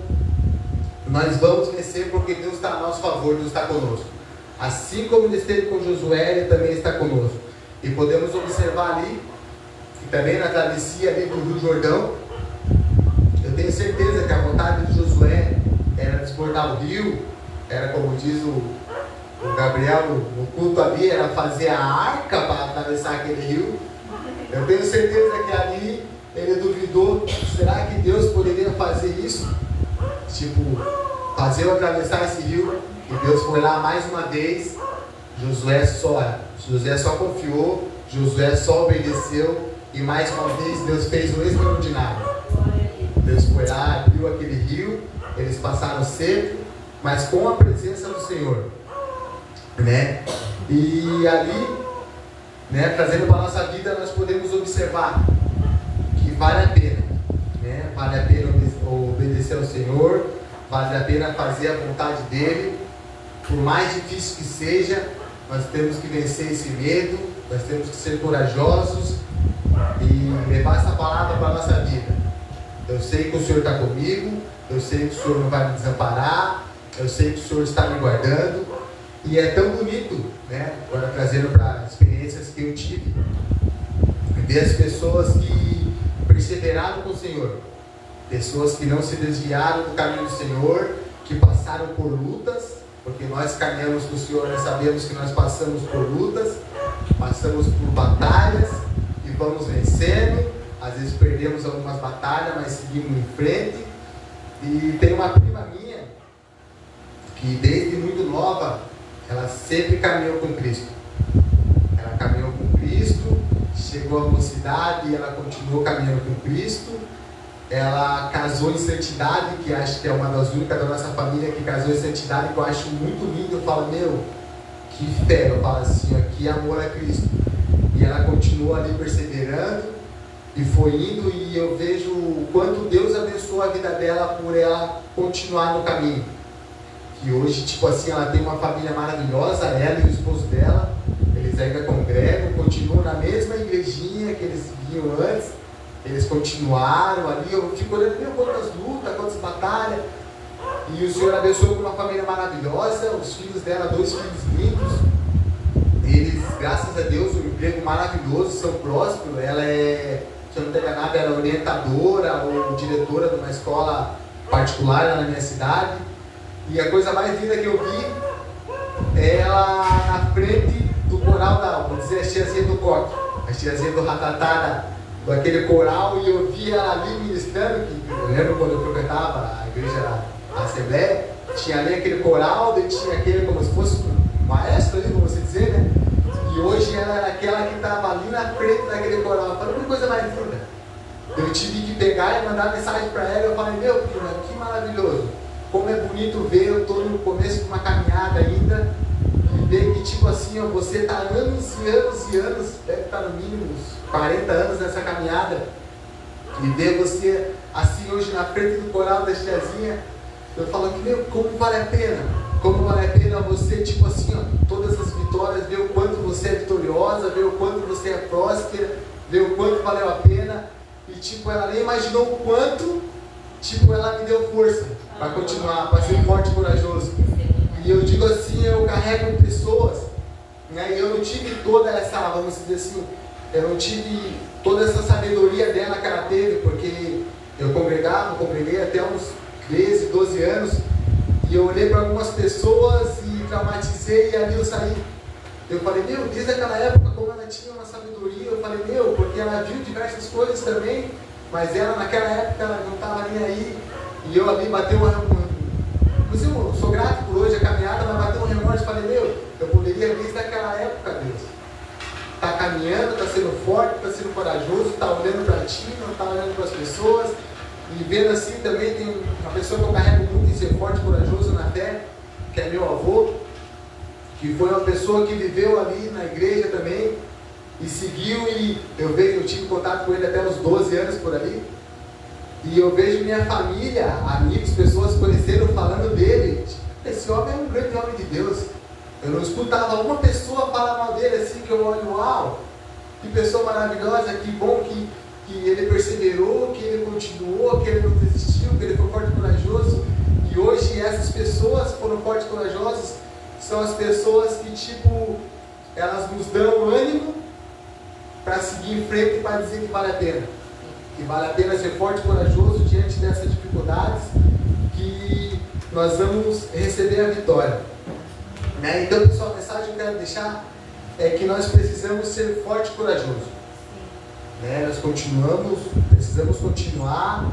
G: nós vamos vencer, porque Deus está a nosso favor, Deus está conosco. Assim como Ele esteve com Josué, Ele também está conosco. E podemos observar ali, que também na travessia ali do Rio Jordão, eu tenho certeza que a vontade de Josué era desbordar o rio, era, como diz o Gabriel no culto ali, era fazer a arca para atravessar aquele rio. Eu tenho certeza que ali ele duvidou, será que Deus poderia fazer isso? Tipo, fazer eu atravessar esse rio. E Deus foi lá mais uma vez. Josué só confiou, Josué só obedeceu. E mais uma vez Deus fez o extraordinário. Deus foi lá, abriu aquele rio, eles passaram seco, mas com a presença do Senhor, né? E ali, né, trazendo para a nossa vida, nós podemos observar que vale a pena, né? Vale a pena obedecer ao Senhor, vale a pena fazer a vontade dEle. Por mais difícil que seja, nós temos que vencer esse medo, nós temos que ser corajosos e levar essa palavra para a nossa vida. Eu sei que o Senhor está comigo, eu sei que o Senhor não vai me desamparar, eu sei que o Senhor está me guardando. E é tão bonito, né? Agora trazendo para experiências que eu tive, ver as pessoas que perseveraram com o Senhor, pessoas que não se desviaram do caminho do Senhor, que passaram por lutas, porque nós caminhamos com o Senhor, nós sabemos que nós passamos por lutas, passamos por batalhas e vamos vencendo. Às vezes perdemos algumas batalhas, mas seguimos em frente. E tem uma prima minha que desde muito nova, ela sempre caminhou com Cristo. Ela caminhou com Cristo, chegou à mocidade e ela continuou caminhando com Cristo. Ela casou em santidade, que acho que é uma das únicas da nossa família que casou em santidade, que eu acho muito lindo. Eu falo, meu, que fé. Eu falo assim, ó, que amor a Cristo. E ela continua ali perseverando e foi indo, e eu vejo o quanto Deus abençoou a vida dela por ela continuar no caminho. Que hoje, tipo assim, ela tem uma família maravilhosa, ela e o esposo dela, eles ainda congregam, continuam na mesma igrejinha que eles vinham antes, eles continuaram ali. Eu fico olhando, meu, quantas lutas, quantas batalhas, e o Senhor abençoou com uma família maravilhosa, os filhos dela, 2 filhos lindos, eles, graças a Deus, um emprego maravilhoso, são prósperos. Ela é, se eu não estou enganado, ela é orientadora ou diretora de uma escola particular lá na minha cidade. E a coisa mais linda que eu vi é ela na frente do coral da, vou dizer, a tiazinha do coque, a tiazinha do ratatá, daquele coral, e eu vi ela ali ministrando, que eu lembro quando eu frequentava a igreja da Assembleia, tinha ali aquele coral, daí tinha aquele como se fosse um maestro ali, vamos dizer, né? E hoje ela era aquela que estava ali na frente daquele coral. Eu falei, que coisa mais linda. Eu tive que pegar e mandar mensagem para ela. Eu falei, meu prima, que maravilhoso. Como é bonito ver, eu estou no começo de uma caminhada ainda, e ver que, tipo assim, ó, você está anos e anos e anos, deve estar no mínimo uns 40 anos nessa caminhada, e ver você assim hoje na frente do coral da tiazinha. Eu falo que, meu, como vale a pena. Como vale a pena você, tipo assim, ó, todas as vitórias, ver o quanto você é vitoriosa, ver o quanto você é próspera, ver o quanto valeu a pena. e tipo, ela nem imaginou o quanto, tipo, ela me deu força para continuar, para ser forte e corajoso. E eu digo assim, eu carrego pessoas, né? E eu não tive toda essa, vamos dizer assim, eu não tive toda essa sabedoria dela que ela teve, porque eu congreguei até uns 13, 12 anos, e eu olhei para algumas pessoas e traumatizei, e ali eu saí. Eu falei, meu, desde aquela época, como ela tinha uma sabedoria, eu falei, meu, porque ela viu diversas coisas também, mas ela naquela época ela não estava nem aí, e eu ali bateu inclusive eu sou grato por hoje a caminhada, mas bateu um remorso, falei, meu, eu poderia desde aquela época, Deus, tá caminhando, tá sendo forte, tá sendo corajoso, tá olhando para ti, não tá olhando para as pessoas, e vendo assim também tem uma pessoa que eu carrego muito em ser forte e corajoso na fé, que é meu avô, que foi uma pessoa que viveu ali na igreja também, e seguiu, e eu tive contato com ele até uns 12 anos por ali, e eu vejo minha família, amigos, pessoas conhecendo, falando dele, esse homem é um grande homem de Deus. Eu não escutava uma pessoa falar mal dele assim, que eu olho, uau, que pessoa maravilhosa, que bom que ele perseverou, que ele continuou, que ele não desistiu, que ele foi forte e corajoso. E hoje essas pessoas foram fortes e corajosas, são as pessoas que, tipo, elas nos dão ânimo para seguir em frente e para dizer que vale a pena. Que vale a pena ser forte e corajoso diante dessas dificuldades, que nós vamos receber a vitória. Né? Então, pessoal, a mensagem que eu quero deixar é que nós precisamos ser forte e corajoso. Né? Nós precisamos continuar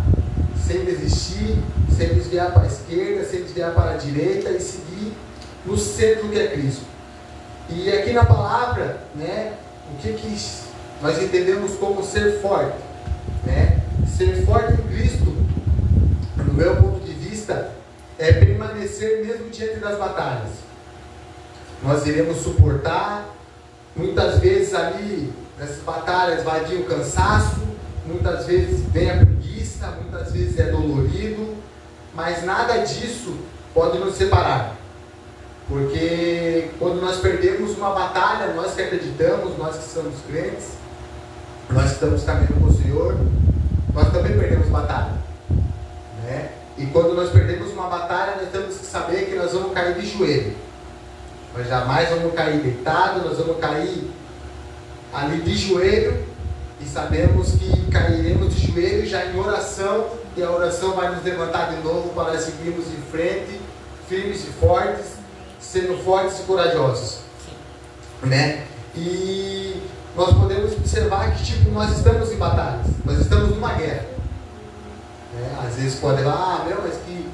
G: sem desistir, sem desviar para a esquerda, sem desviar para a direita e seguir no centro que é Cristo. E aqui na palavra, né, o que nós entendemos como ser forte? Né? Ser forte em Cristo, no meu ponto de vista, é permanecer mesmo diante das batalhas. Nós iremos suportar, muitas vezes ali, nessas batalhas vai vir o cansaço, muitas vezes vem a preguiça, muitas vezes é dolorido, mas nada disso pode nos separar. Porque quando nós perdemos uma batalha, nós que acreditamos, nós que somos crentes, nós que estamos caminhando com o Senhor, nós também perdemos batalha. Né? E quando nós perdemos uma batalha, nós temos que saber que nós vamos cair de joelho. Nós jamais vamos cair deitado, nós vamos cair ali de joelho, e sabemos que cairemos de joelho já em oração, e a oração vai nos levantar de novo para nós seguirmos em frente, firmes e fortes, sendo fortes e corajosos. Né? E nós podemos observar que tipo, nós estamos em batalhas, nós estamos numa guerra. Né? Às vezes pode falar, mas que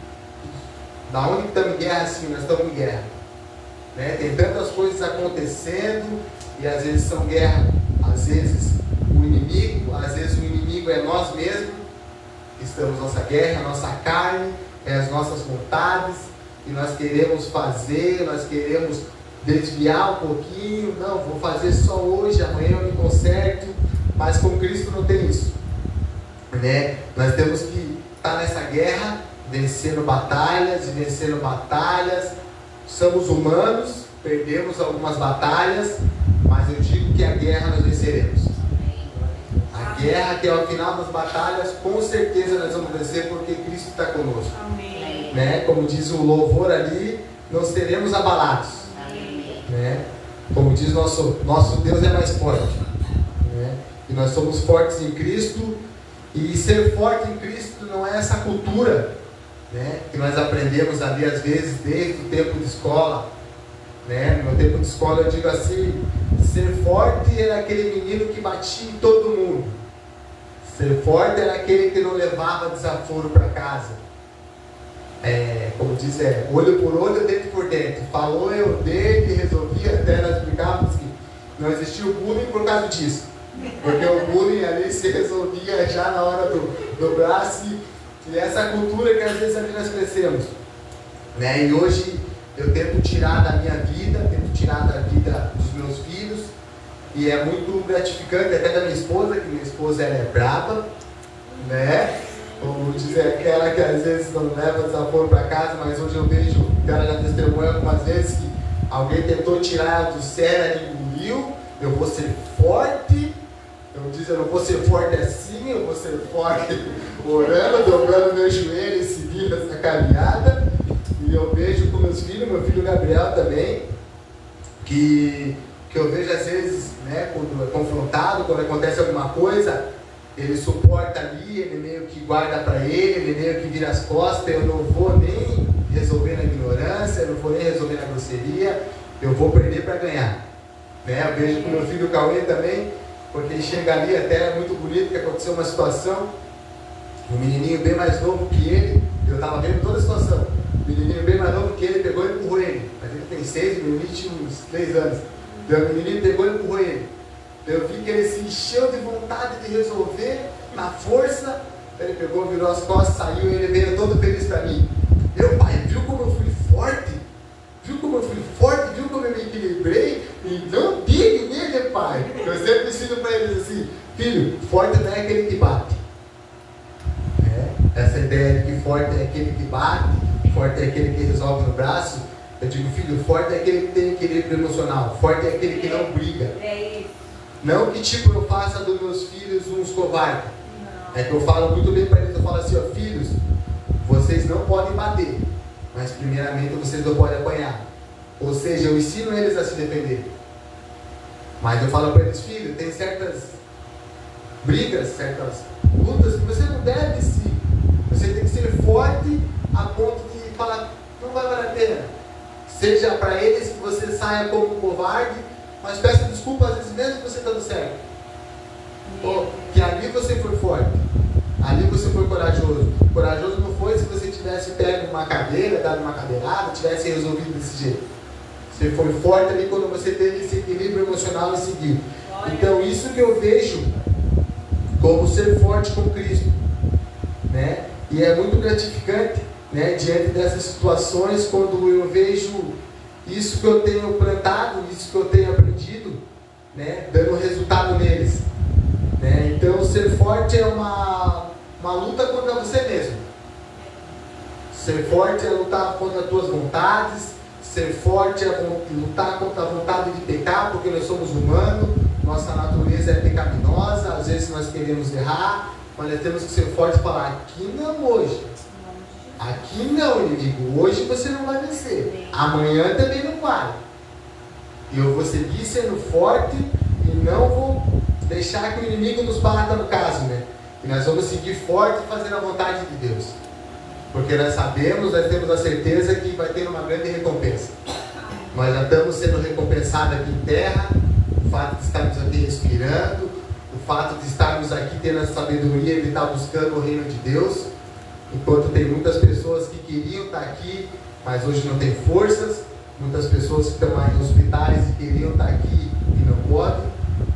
G: da onde que estamos em guerra assim? Nós estamos em guerra. Né? Tem tantas coisas acontecendo, e às vezes são guerra, às vezes o inimigo, às vezes o inimigo é nós mesmos, estamos nossa guerra, a nossa carne, é as nossas vontades, e nós queremos fazer, nós queremos desviar um pouquinho, não, vou fazer só hoje, amanhã eu me conserto, mas com Cristo não tem isso. Né? Nós temos que estar nessa guerra, vencendo batalhas e vencendo batalhas. Somos humanos, perdemos algumas batalhas, mas eu digo que a guerra nós venceremos. A guerra que é ao final das batalhas, com certeza nós vamos vencer, porque Cristo está conosco.
E: Amém.
G: Né? Como diz o louvor ali, não seremos abalados. Né? Como diz nosso Deus é mais forte. Né? E nós somos fortes em Cristo, e ser forte em Cristo não é essa cultura, né, que nós aprendemos ali às vezes desde o tempo de escola. Né? No meu tempo de escola eu digo assim, ser forte era aquele menino que batia em todo mundo. Ser forte era aquele que não levava desaforo para casa. Como diz, olho por olho, dente por dente. Falou, eu dei e resolvi. Até nós explicávamos que não existia o bullying por causa disso. Porque o bullying ali se resolvia já na hora do braço. E essa cultura que às vezes ali nós crescemos. Né? E hoje eu tento tirar da minha vida, tento tirar da vida dos meus filhos. E é muito gratificante, até da minha esposa, que minha esposa ela é brava. Né? Como dizer, aquela que às vezes não leva desaforo para casa, mas hoje eu vejo, ela já testemunha algumas vezes que alguém tentou tirar ela do sério, ela engoliu. Eu vou ser forte Eu disse, eu não vou ser forte assim, eu vou ser forte orando, dobrando meu joelho e seguindo essa caminhada. E eu vejo com meus filhos, meu filho Gabriel também, que eu vejo às vezes, né, quando é confrontado, quando acontece alguma coisa, ele suporta ali, ele meio que guarda para ele meio que vira as costas. Eu não vou nem resolver na ignorância, eu não vou nem resolver na grosseria, eu vou perder para ganhar. Né? Eu vejo com meu filho Cauê também, porque ele chega ali, até é muito bonito que aconteceu uma situação, um menininho bem mais novo que ele, eu estava vendo toda a situação, o menininho bem mais novo que ele pegou e empurrou ele, mas ele tem 6, o menino tinha uns 3 anos, então o menininho pegou e empurrou ele. Eu vi que ele se encheu de vontade de resolver, na força, ele pegou, virou as costas, saiu e ele veio todo feliz para mim. Meu pai, viu como eu fui forte? Viu como eu fui forte? Viu como eu me equilibrei? E não diga nele, pai. Eu sempre ensino para eles assim, filho, forte não é aquele que bate. Essa ideia de que forte é aquele que bate, forte é aquele que resolve no braço. Eu digo, filho, forte é aquele que tem equilíbrio emocional, forte é aquele que não briga.
E: É isso.
G: Não que tipo eu faça dos meus filhos uns covardes. É que eu falo muito bem para eles, eu falo assim, ó, filhos, vocês não podem bater, mas primeiramente vocês não podem apanhar. Ou seja, eu ensino eles a se defender. Mas eu falo para eles, filho, tem certas brigas, certas lutas que você não deve se. Você tem que ser forte a ponto de falar, não vai valer a pena. Seja para eles que você saia como um covarde, mas peça desculpa às vezes mesmo que você estando certo. Que ali você foi forte. Ali você foi corajoso. Corajoso não foi se você tivesse pego uma cadeira, dado uma cadeirada, tivesse resolvido desse jeito. Você foi forte ali quando você teve esse equilíbrio emocional e seguiu. Então isso que eu vejo como ser forte com Cristo. Né? E é muito gratificante, né, diante dessas situações, quando eu vejo isso que eu tenho plantado, isso que eu tenho aprendido, né, dando resultado neles. Né? Então ser forte é uma luta contra você mesmo. Ser forte é lutar contra as tuas vontades. Ser forte é lutar contra a vontade de pecar, porque nós somos humanos, nossa natureza é pecaminosa, às vezes nós queremos errar, mas nós temos que ser forte e falar, aqui não hoje. Aqui não, inimigo, hoje você não vai vencer, amanhã também não vai. Eu vou seguir sendo forte e não vou deixar que o inimigo nos bata no caso, né? E nós vamos seguir forte e fazer a vontade de Deus. Porque nós sabemos, nós temos a certeza que vai ter uma grande recompensa. Nós já estamos sendo recompensados aqui em terra, o fato de estarmos aqui respirando, o fato de estarmos aqui tendo a sabedoria de estar buscando o reino de Deus, enquanto tem muitas pessoas que queriam estar aqui, mas hoje não têm forças, muitas pessoas que estão aí em hospitais e queriam estar aqui e não podem.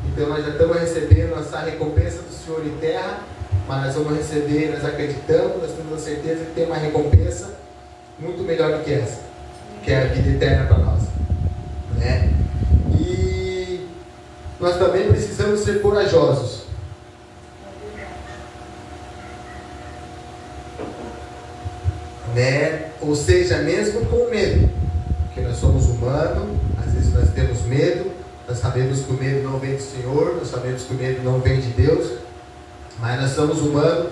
G: Então nós já estamos recebendo essa recompensa do Senhor em terra, mas nós vamos receber, nós acreditamos, nós temos a certeza que tem uma recompensa muito melhor do que essa, que é a vida eterna para nós. Né? E nós também precisamos ser corajosos. Né? Ou seja, mesmo com medo, porque nós somos humanos, às vezes nós temos medo, nós sabemos que o medo não vem do Senhor, nós sabemos que o medo não vem de Deus, mas nós somos humanos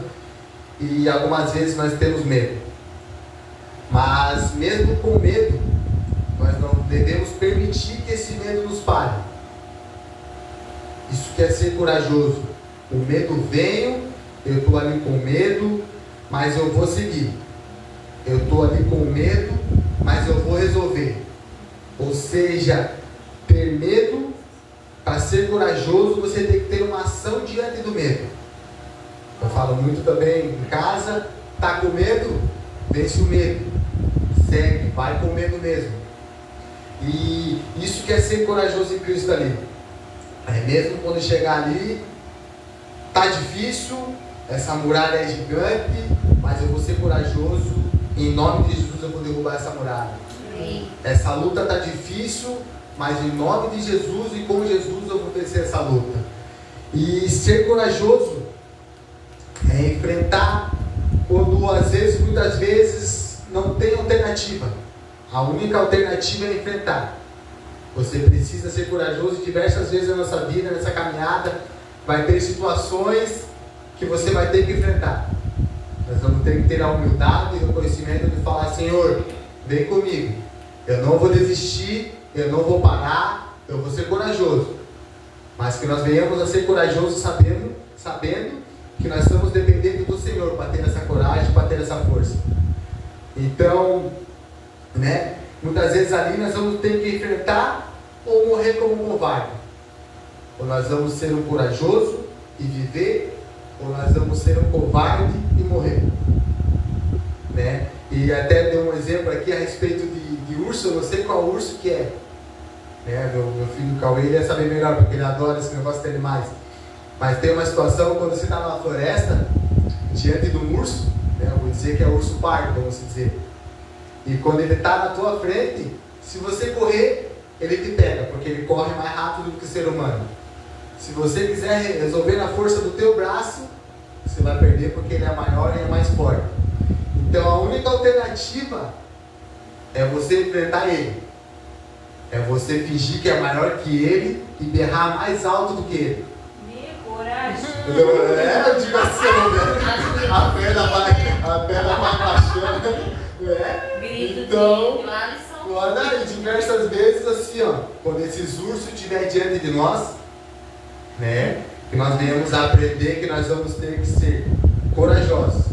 G: e algumas vezes nós temos medo. Mas mesmo com medo, nós não devemos permitir que esse medo nos pare. Isso quer ser corajoso. O medo veio, eu estou ali com medo, mas eu vou seguir. Eu estou ali com medo, mas eu vou resolver. Ou seja, ter medo, para ser corajoso, você tem que ter uma ação diante do medo. Eu falo muito também em casa, está com medo? Vence o medo. Segue, vai com medo mesmo. E isso quer ser corajoso em Cristo ali. É mesmo quando chegar ali, está difícil, essa muralha é gigante, mas eu vou ser corajoso, em nome de Jesus eu vou derrubar essa muralha. Essa luta está difícil, mas em nome de Jesus e com Jesus eu vou vencer essa luta. E ser corajoso é enfrentar quando às vezes, muitas vezes, não tem alternativa. A única alternativa é enfrentar. Você precisa ser corajoso diversas vezes na nossa vida, nessa caminhada. vai ter situações que você vai ter que enfrentar. Nós vamos ter que ter a humildade e o conhecimento de falar: Senhor, vem comigo. Eu não vou desistir, eu não vou parar, eu vou ser corajoso. Mas que nós venhamos a ser corajosos sabendo que nós estamos dependendo do Senhor para ter essa coragem, para ter essa força. Então, né, muitas vezes ali nós vamos ter que enfrentar ou morrer como um covarde. Ou nós vamos ser um corajoso e viver, ou nós vamos ser um covarde e morrer. Né? E até dei um exemplo aqui a respeito de urso. Eu não sei qual urso que é. Né? Meu filho Cauê, ele ia saber melhor, porque ele adora esse negócio de animais. Mas tem uma situação quando você está numa floresta, diante de um urso, né? Eu vou dizer que é urso pardo, vamos dizer. E quando ele está na tua frente, se você correr, ele te pega, porque ele corre mais rápido do que o ser humano. Se você quiser resolver na força do teu braço, você vai perder, porque ele é maior e é mais forte. Então a única alternativa é você enfrentar ele. É você fingir que é maior que ele e berrar mais alto do que ele.
E: Coragem.
G: Eu digo assim, né? A perna vai baixando. Né?
D: Grito
G: Então,
D: de Alisson.
G: Guarda, diversas vezes assim, ó, quando esses ursos estiverem diante de nós, né, que nós venhamos a aprender que nós vamos ter que ser corajosos.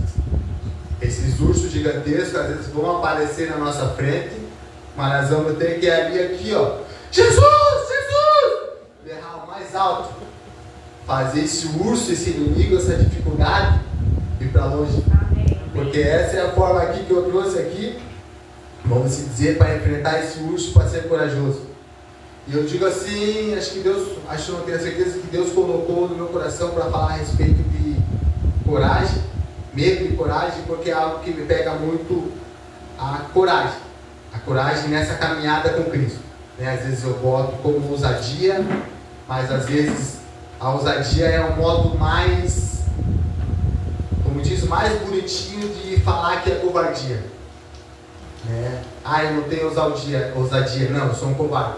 G: Esses ursos gigantescos às vezes vão aparecer na nossa frente, mas nós vamos ter que ir ali, aqui, ó, Jesus, Jesus, berrar o mais alto, fazer esse urso, esse inimigo, essa dificuldade ir para longe. Porque essa é a forma aqui que eu trouxe aqui, vamos dizer, para enfrentar esse urso, para ser corajoso. E eu digo assim, não tenho certeza que Deus colocou no meu coração para falar a respeito de coragem, medo e coragem, porque é algo que me pega muito, a coragem nessa caminhada com Cristo. Né? Às vezes eu boto como ousadia, mas às vezes a ousadia é um modo mais, como diz, mais bonitinho de falar que é covardia. Né? Eu não tenho ousadia, não, eu sou um covarde.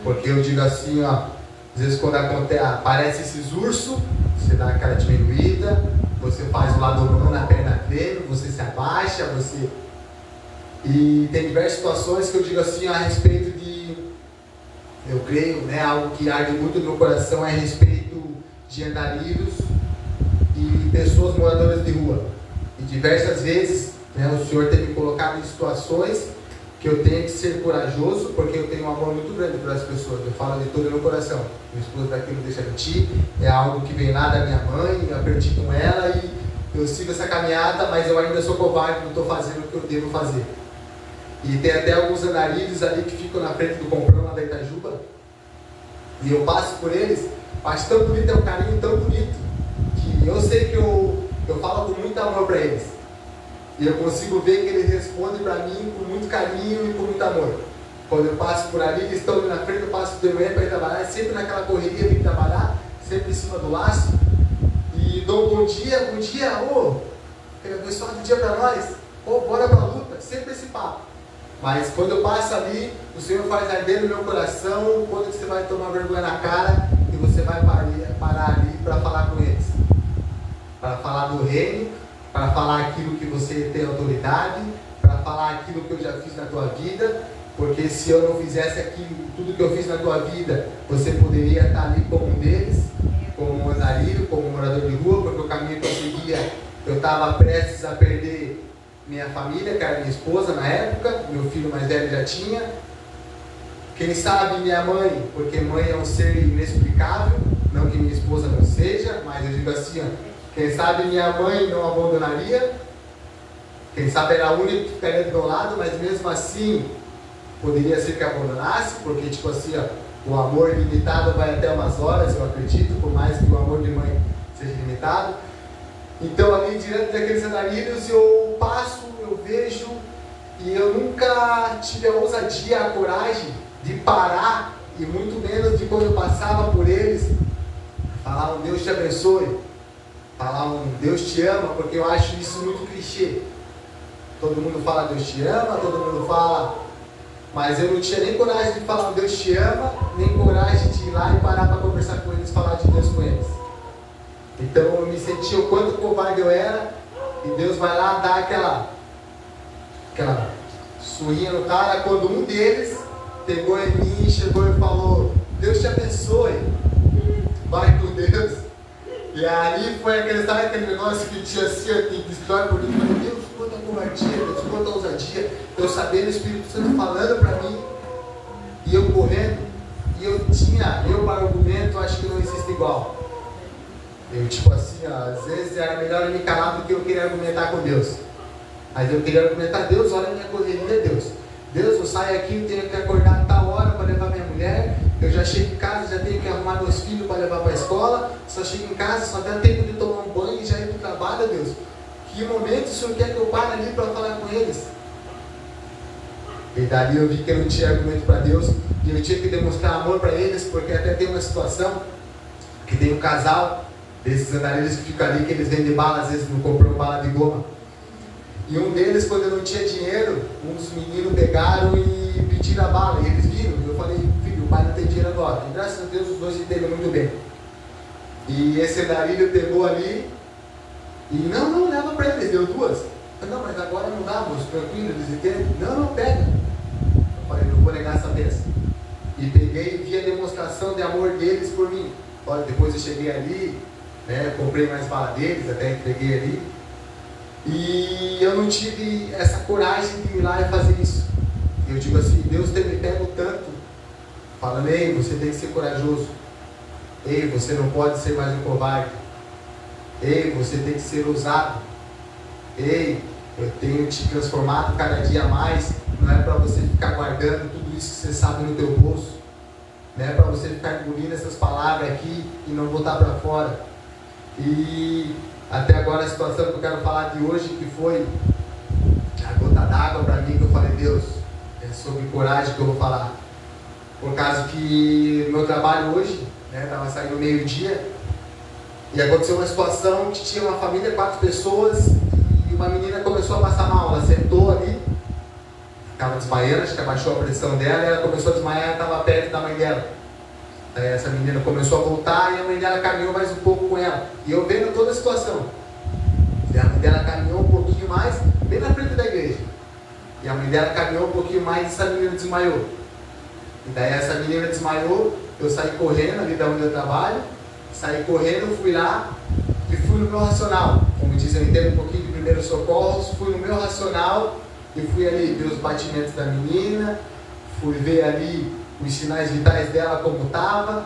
G: Porque eu digo assim, ó, às vezes quando aparece esses ursos, você dá aquela diminuída, você faz o lado mão na perna dele, você se abaixa, você... E tem diversas situações que eu digo assim, ó, a respeito de... Eu creio, né, algo que arde muito no meu coração é a respeito de andarilhos e pessoas moradoras de rua. E diversas vezes, né, o Senhor tem me colocado em situações que eu tenho que ser corajoso, porque eu tenho um amor muito grande para as pessoas. Eu falo de todo o meu coração. Minha esposa daqui não deixa mentir, é algo que vem lá da minha mãe, eu aprendi com ela e eu sigo essa caminhada, mas eu ainda sou covarde, não estou fazendo o que eu devo fazer. E tem até alguns andarilhos ali que ficam na frente do comprão lá da Itajuba, e eu passo por eles, acho tão bonito, é um carinho tão bonito, que eu sei que eu falo com muito amor para eles. E eu consigo ver que eles respondem para mim com muito carinho e com muito amor. Quando eu passo por ali, eles estão ali na frente, eu passo de manhã para ir trabalhar, sempre naquela correria de trabalhar, sempre em cima do laço. E dou um bom dia, abençoado dia para nós, bora para a luta, sempre esse papo. Mas quando eu passo ali, o Senhor faz arder no meu coração, quando você vai tomar vergonha na cara e você vai parar ali para falar com eles. Para falar do reino, para falar aquilo que você tem autoridade, para falar aquilo que eu já fiz na tua vida, porque se eu não fizesse aquilo, tudo que eu fiz na tua vida, você poderia estar ali como um deles, como um andarilho, como um morador de rua, porque o caminho que eu seguia, eu estava prestes a perder minha família, que era minha esposa na época, meu filho mais velho já tinha, quem sabe minha mãe, porque mãe é um ser inexplicável, não que minha esposa não seja, mas eu digo assim, ó, quem sabe minha mãe não abandonaria, quem sabe era a única que ficaria do meu lado, mas mesmo assim poderia ser que abandonasse, porque tipo assim, ó, o amor limitado vai até umas horas, eu acredito, por mais que o amor de mãe seja limitado. Então ali diante daqueles andarilhos eu passo, eu vejo, e eu nunca tive a ousadia, a coragem de parar, e muito menos de quando eu passava por eles, falar um Deus te abençoe, falar um Deus te ama, porque eu acho isso muito clichê. Todo mundo fala Deus te ama, todo mundo fala, mas eu não tinha nem coragem de falar um Deus te ama, nem coragem de ir lá e parar para conversar com eles, falar de Deus com eles. Então eu me sentia o quanto covarde eu era, e Deus vai lá dar aquela surrinha no cara, quando um deles pegou em mim, chegou e falou: Deus te abençoe, vai com Deus. E aí foi aquele negócio que tinha assim, que destrói por mim. Eu falei: Deus, quanta covardia, Deus, quanta ousadia. Eu sabendo o Espírito Santo falando para mim, e eu correndo, e eu para argumento, acho que não existe igual. Eu tipo assim, às vezes era melhor eu me calar do que eu queria argumentar com Deus. Mas eu queria argumentar: Deus, olha a minha correria, Deus. Deus, eu saio aqui, eu tenho que acordar a tal hora para levar minha mulher. Eu já chego em casa, já tenho que arrumar meus filhos para levar para a escola. Só chego em casa, só dá tempo de tomar um banho e já ir para o trabalho, Deus. Que momento o Senhor quer que eu pare ali para falar com eles? E dali eu vi que eu não tinha argumento para Deus, e eu tinha que demonstrar amor para eles, porque até tem uma situação que tem um casal desses andarilhos que ficam ali, que eles vendem bala, às vezes não comprou bala de goma. E um deles, quando eu não tinha dinheiro, uns meninos pegaram e pediram a bala, e eles viram. Eu falei: filho, o pai não tem dinheiro agora. E graças a Deus os dois entenderam muito bem. E esse andarilho pegou ali e não, leva para eles, deu duas. Eu falei: não, mas agora não dá, moço, tranquilo, eles entendem. Não, pega. Eu falei: não vou negar essa vez. E peguei e vi a demonstração de amor deles por mim. Olha, depois eu cheguei ali, né, comprei mais bala deles, até entreguei ali. E eu não tive essa coragem de ir lá e fazer isso. E eu digo assim: Deus tem me pego tanto, falando: ei, você tem que ser corajoso. Ei, você não pode ser mais um covarde. Ei, você tem que ser ousado. Ei, eu tenho te transformado cada dia mais. Não é para você ficar guardando tudo isso que você sabe no teu bolso. Não é para você ficar engolindo essas palavras aqui e não botar para fora. E até agora a situação que eu quero falar de hoje, que foi a gota d'água para mim, que eu falei: Deus, é sobre coragem que eu vou falar. Por causa que meu trabalho hoje, estava saindo meio-dia, e aconteceu uma situação que tinha uma família, 4 pessoas, e uma menina começou a passar mal. Ela sentou ali, estava desmaiando, acho que abaixou a pressão dela, e ela começou a desmaiar, estava perto da mãe dela. Aí essa menina começou a voltar e a mãe dela caminhou mais um pouco com ela. E eu vendo toda a situação. E a mãe dela caminhou um pouquinho mais, bem na frente da igreja. E a mãe dela caminhou um pouquinho mais e essa menina desmaiou. E daí essa menina desmaiou, eu saí correndo ali da onde eu trabalho, saí correndo, fui lá e fui no meu racional. Como diz, eu entendo um pouquinho de primeiros socorros, fui no meu racional e fui ali ver os batimentos da menina, fui ver ali os sinais vitais dela como estava.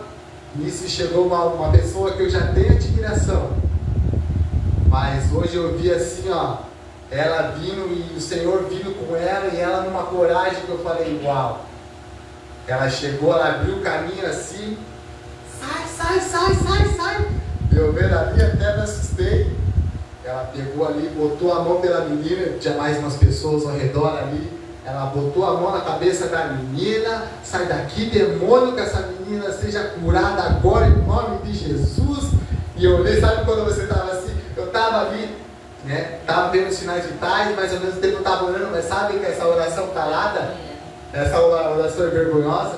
G: Nisso chegou uma pessoa que eu já tenho admiração, mas hoje eu vi assim, ela vindo e o Senhor vindo com ela, e ela numa coragem que eu falei: uau. Ela chegou, ela abriu o caminho assim, sai. Eu vendo ali, até me assustei. Ela pegou ali, botou a mão pela menina, tinha mais umas pessoas ao redor ali. Ela botou a mão na cabeça da menina: sai daqui, demônio, que essa menina seja curada agora em nome de Jesus. E eu olhei, sabe quando você estava assim? Eu estava ali, estava vendo os sinais vitais, mas ao mesmo tempo eu estava orando. Mas sabe que essa oração calada, essa oração é vergonhosa,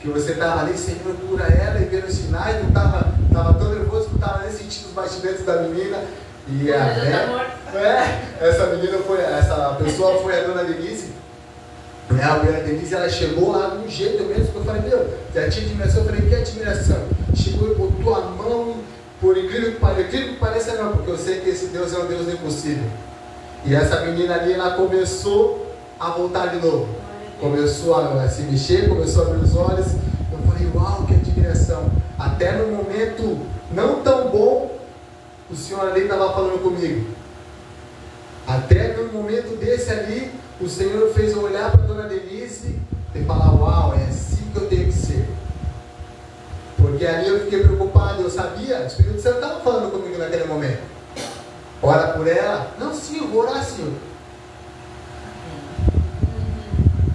G: que você estava ali: Senhor, cura ela, e vendo os sinais, não estava tão nervoso que estava nem sentindo os batimentos da menina. E essa pessoa foi a dona Denise. A dona Denise, ela chegou lá de um jeito mesmo que eu falei: meu, já tinha admiração. Eu falei: que admiração? Chegou e botou a mão, por incrível que pareça não, porque eu sei que esse Deus é um Deus impossível. E essa menina ali, ela começou a voltar de novo, começou a se mexer, começou a abrir os olhos. Eu falei: uau, que admiração. Até no momento não tão bom, o Senhor ali estava falando comigo. Até no momento desse ali, o Senhor fez eu olhar para a dona Denise e falar: uau, é assim que eu tenho que ser. Porque ali eu fiquei preocupado, eu sabia, o Espírito Santo estava falando comigo naquele momento. Ora por ela. Não, sim, eu vou orar, Senhor.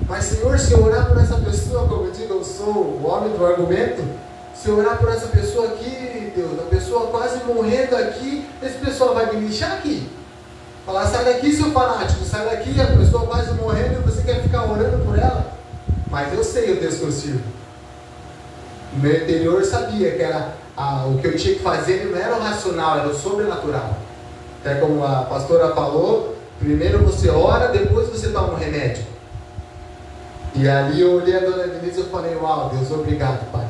G: Mas, Senhor, se eu orar por essa pessoa, como eu digo, eu sou o homem do argumento. Se eu orar por essa pessoa aqui, Deus, a pessoa quase morrendo aqui, esse pessoal vai me lixar aqui. Falar: sai daqui, seu fanático, sai daqui, a pessoa quase morrendo e você quer ficar orando por ela. Mas eu sei o Deus que eu sirvo. O meu interior sabia que era o que eu tinha que fazer não era o racional, era o sobrenatural. Até como a pastora falou, primeiro você ora, depois você toma um remédio. E ali eu olhei a dona Denise e eu falei, uau, Deus, obrigado, Pai.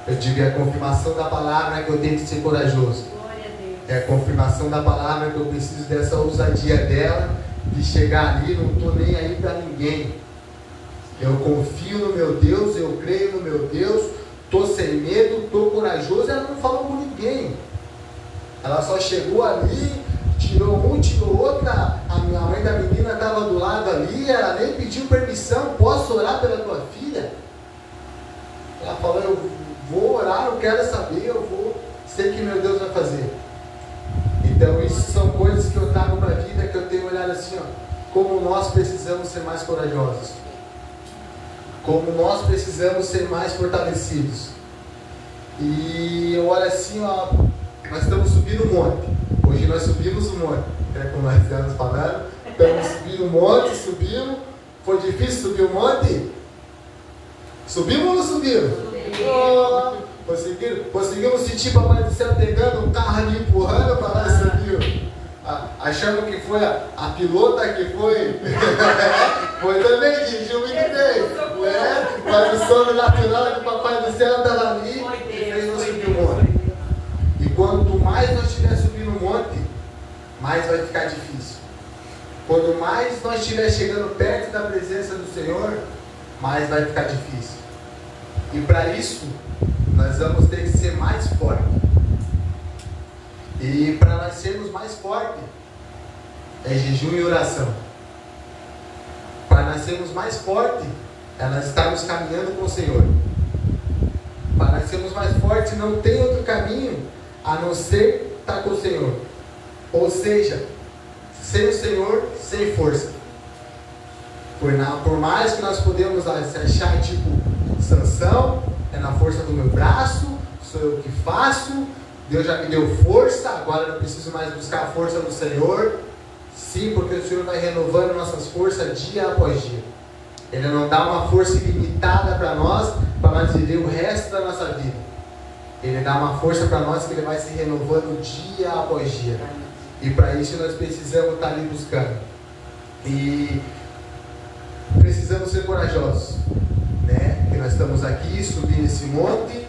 G: Eu tive a confirmação da palavra que eu tenho que ser corajoso.
A: Glória a Deus.
G: É a confirmação da palavra que eu preciso dessa ousadia dela, de chegar ali, não estou nem aí para ninguém. Eu confio no meu Deus, eu creio no meu Deus, estou sem medo, estou corajoso. Ela não falou com ninguém. Ela só chegou ali, tirou um, tirou outro. A mãe da menina estava do lado ali, ela nem pediu permissão. Posso orar pela tua filha? Ela falou, eu vou orar, eu quero saber, eu vou, sei que meu Deus vai fazer. Então isso são coisas que eu trago para a vida, que eu tenho olhado assim, ó, como nós precisamos ser mais corajosos. Como nós precisamos ser mais fortalecidos. E eu olho assim, ó, nós estamos subindo um monte. Hoje nós subimos um monte, como nós estamos falando. Estamos subindo um monte, subimos. Foi difícil subir um monte? Subimos ou não subimos? Oh, conseguimos sentir o Papai do Céu pegando um carro ali, empurrando para lá e subiu. Achando que foi a pilota que foi. Foi também, dirigiu muito bem. Né? Mas o sobrenatural do Papai do Céu estava ali e fez nós subir um monte. E quanto mais nós estiver subindo um monte, mais vai ficar difícil. Quanto mais nós estiver chegando perto da presença do Senhor, mais vai ficar difícil. E para isso, nós vamos ter que ser mais fortes. E para nós sermos mais fortes, é jejum e oração. Para nós sermos mais fortes, é nós estarmos caminhando com o Senhor. Para nós sermos mais fortes, não tem outro caminho a não ser estar com o Senhor. Ou seja, sem o Senhor, sem força. Por mais que nós podemos se achar tipo Sansão, é na força do meu braço, sou eu que faço, Deus já me deu força, agora eu não preciso mais buscar a força do Senhor. Sim, porque o Senhor vai renovando nossas forças dia após dia. Ele não dá uma força ilimitada para nós viver o resto da nossa vida. Ele dá uma força para nós que Ele vai se renovando dia após dia. E para isso nós precisamos estar ali buscando. E precisamos ser corajosos, né? Porque nós estamos aqui subindo esse monte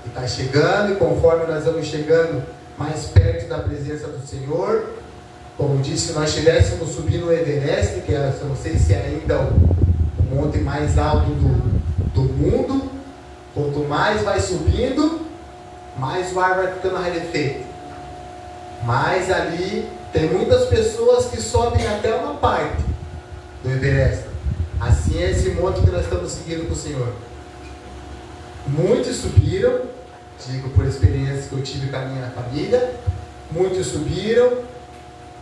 G: e está chegando, e conforme nós vamos chegando mais perto da presença do Senhor, como disse, se nós estivéssemos subindo o Everest, que eu não sei se é ainda o monte mais alto do mundo, quanto mais vai subindo, mais o ar vai ficando rarefeito. Mas ali tem muitas pessoas que sobem até uma parte do Everest. Assim é esse monte que nós estamos seguindo com o Senhor. Muitos subiram, digo por experiências que eu tive com a minha família, muitos subiram,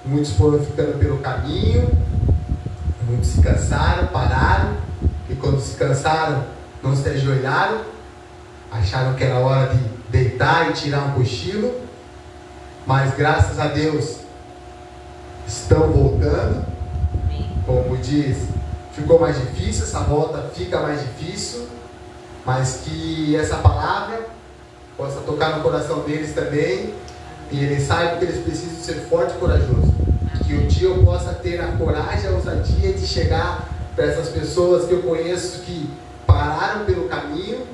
G: muitos foram ficando pelo caminho, muitos se cansaram, pararam, e quando se cansaram, não se ajoelharam, acharam que era hora de deitar e tirar um cochilo, mas graças a Deus estão voltando. Como diz, ficou mais difícil, essa volta fica mais difícil, mas que essa palavra possa tocar no coração deles também, e eles saibam que eles precisam ser forte e corajoso. Que um dia eu possa ter a coragem, a ousadia de chegar para essas pessoas que eu conheço que pararam pelo caminho,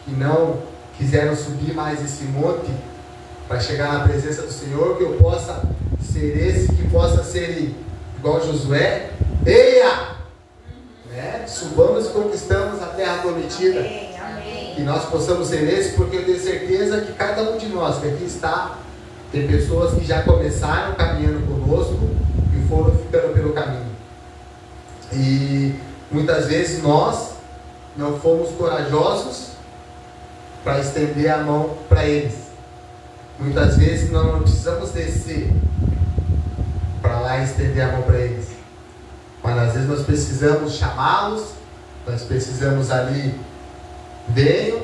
G: que não quiseram subir mais esse monte para chegar na presença do Senhor, que eu possa ser esse, que possa ser igual Josué. Eia! Né? Subamos e conquistamos a terra prometida.
F: Amém, amém.
G: Que nós possamos ser esse, porque eu tenho certeza que cada um de nós que aqui está, tem pessoas que já começaram caminhando conosco e foram ficando pelo caminho. E muitas vezes nós não fomos corajosos para estender a mão para eles. Muitas vezes nós não precisamos descer para lá e estender a mão para eles. Mas às vezes nós precisamos chamá-los, nós precisamos ali, venham,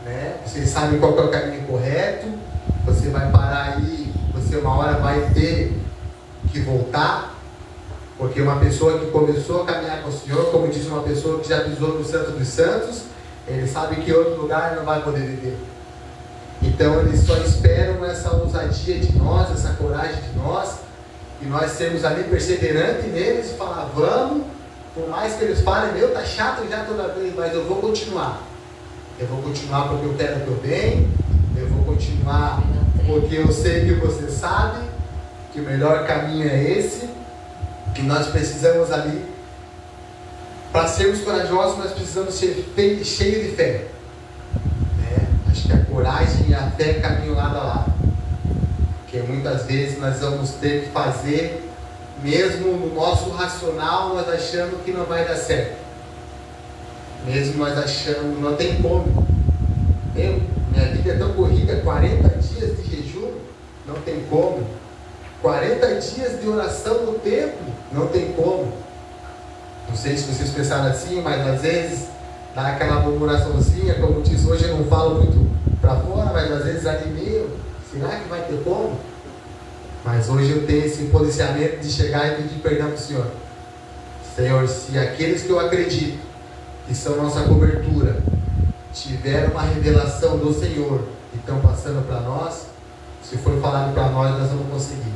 G: né? Vocês sabem qual que é o caminho correto, você vai parar aí, você uma hora vai ter que voltar, porque uma pessoa que começou a caminhar com o Senhor, como diz uma pessoa que já pisou no Santo dos Santos, ele sabe que em outro lugar não vai poder viver. Então eles só esperam essa ousadia de nós, essa coragem de nós, e nós sermos ali perseverantes neles e falar, vamos, por mais que eles falem, meu, tá chato já toda vez, mas eu vou continuar. Eu vou continuar porque eu quero o teu bem, eu vou continuar porque eu sei que você sabe que o melhor caminho é esse, que nós precisamos ali, para sermos corajosos, nós precisamos ser cheios de fé. Acho que a coragem e a fé caminham lado a lado. Porque muitas vezes nós vamos ter que fazer, mesmo no nosso racional, nós achando que não vai dar certo. Mesmo nós achando, não tem como. Minha vida é tão corrida, 40 dias de jejum, não tem como. 40 dias de oração no templo, não tem como. Não sei se vocês pensaram assim, mas às vezes dá aquela murmuraçãozinha, como diz, hoje eu não falo muito para fora, mas às vezes ali meio, será que vai ter como? Mas hoje eu tenho esse policiamento de chegar e pedir perdão para o Senhor. Senhor, se aqueles que eu acredito, que são nossa cobertura, tiveram uma revelação do Senhor e estão passando para nós, se for falado para nós vamos conseguir.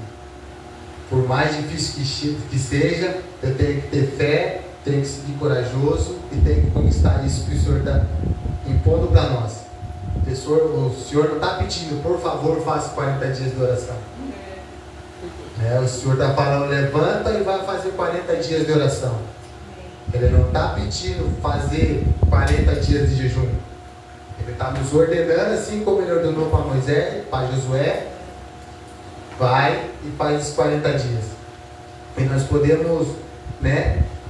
G: Por mais difícil que seja, eu tenho que ter fé, tenho que seguir corajoso e tenho que conquistar isso que o Senhor está impondo para nós. O Senhor não está pedindo, por favor, faça 40 dias de oração. O Senhor está falando, levanta e vai fazer 40 dias de oração. Ele não está pedindo fazer 40 dias de jejum. Ele está nos ordenando, assim como ele ordenou para Moisés, para Josué, vai e faz os 40 dias. E nós podemos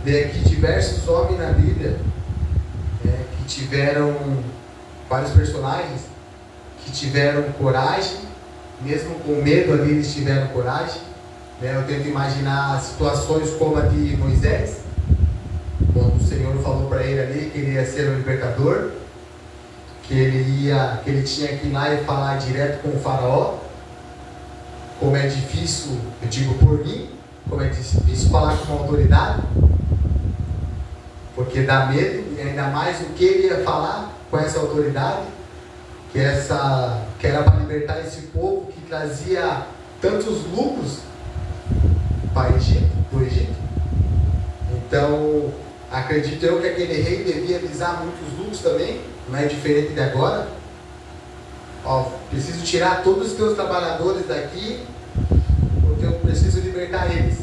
G: ver aqui diversos homens na Bíblia que tiveram, vários personagens que tiveram coragem, mesmo com medo ali eles tiveram coragem. Eu tento imaginar situações como a de Moisés, quando o Senhor falou para ele ali que ele ia ser um libertador, que ele tinha que ir lá e falar direto com o faraó. Como é difícil, eu digo por mim, como é difícil falar com uma autoridade, porque dá medo, e ainda mais o que ele ia falar com essa autoridade, que era para libertar esse povo que trazia tantos lucros para do Egito. Então, acredito eu que aquele rei devia visar muitos lucros também, não é diferente de agora. Preciso tirar todos os teus trabalhadores daqui, porque eu preciso libertar eles.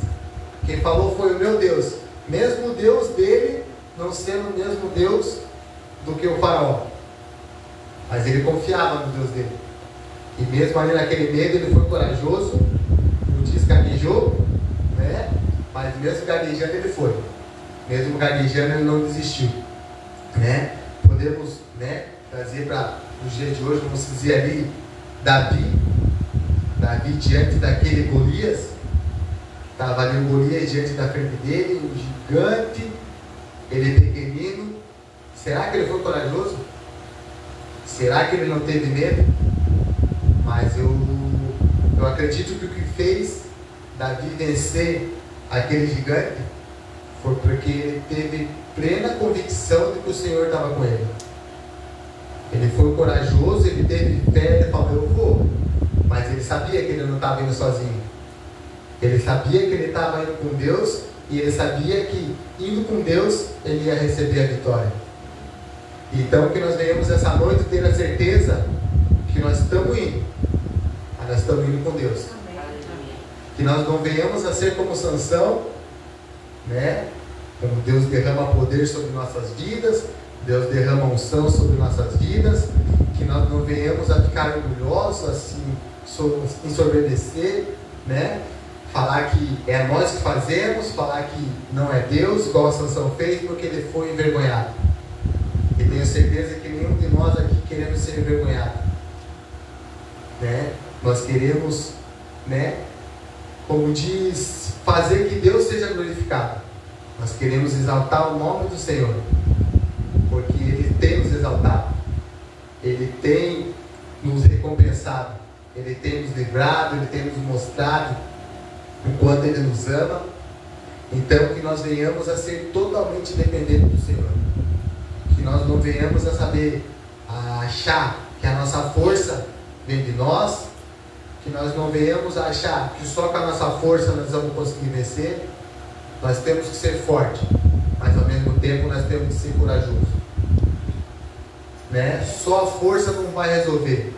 G: Quem falou foi o meu Deus, mesmo o Deus dele não sendo o mesmo Deus do que o faraó, mas ele confiava no Deus dele, e mesmo ali naquele medo ele foi corajoso, não diz gaguejou, mas mesmo gaguejando ele foi, mesmo gaguejando ele não desistiu, podemos trazer para os dias de hoje, vamos dizer ali, Davi diante daquele Golias, estava ali o Golias diante da frente dele, um gigante, ele pequenino. Será que ele foi corajoso? Será que ele não teve medo? Mas eu acredito que o que fez Davi vencer aquele gigante foi porque ele teve plena convicção de que o Senhor estava com ele. Ele foi corajoso, ele teve fé, ele falou, eu vou. Mas ele sabia que ele não estava indo sozinho. Ele sabia que ele estava indo com Deus, e ele sabia que indo com Deus, ele ia receber a vitória. Então que nós venhamos essa noite ter a certeza que nós estamos indo, mas nós estamos indo com Deus. Que nós não venhamos a ser como Sansão, como Deus derrama poder sobre nossas vidas, Deus derrama unção sobre nossas vidas, que nós não venhamos a ficar orgulhosos, assim, ensoberbecer, falar que é nós que fazemos, falar que não é Deus, igual a Sansão fez, porque ele foi envergonhado. E tenho certeza que nenhum de nós aqui queremos ser envergonhado. Nós queremos, como diz, fazer que Deus seja glorificado. Nós queremos exaltar o nome do Senhor, porque Ele tem nos exaltado, Ele tem nos recompensado, Ele tem nos livrado, Ele tem nos mostrado o quanto Ele nos ama. Então que nós venhamos a ser totalmente dependentes do Senhor, que nós não venhamos a saber, a achar que a nossa força vem de nós, que nós não venhamos a achar que só com a nossa força nós vamos conseguir vencer. Nós temos que ser forte, mas ao mesmo tempo nós temos que ser corajoso, né? Só a força não vai resolver,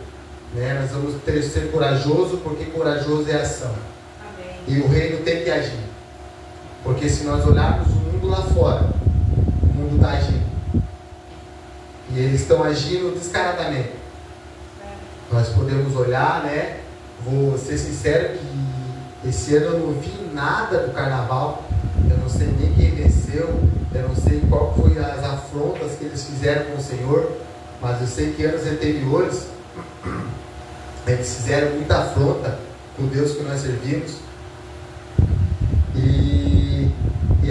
G: né? Nós vamos ter que ser corajoso, porque corajoso é ação.
E: Amém.
G: E o reino tem que agir, porque se nós olharmos o mundo lá fora, o mundo está agindo, e eles estão agindo descaradamente. Nós podemos olhar, né? Vou ser sincero que esse ano eu não vi nada do carnaval. Eu não sei nem quem venceu, eu não sei qual foi as afrontas que eles fizeram com o Senhor, mas eu sei que anos anteriores eles fizeram muita afronta com o Deus que nós servimos, e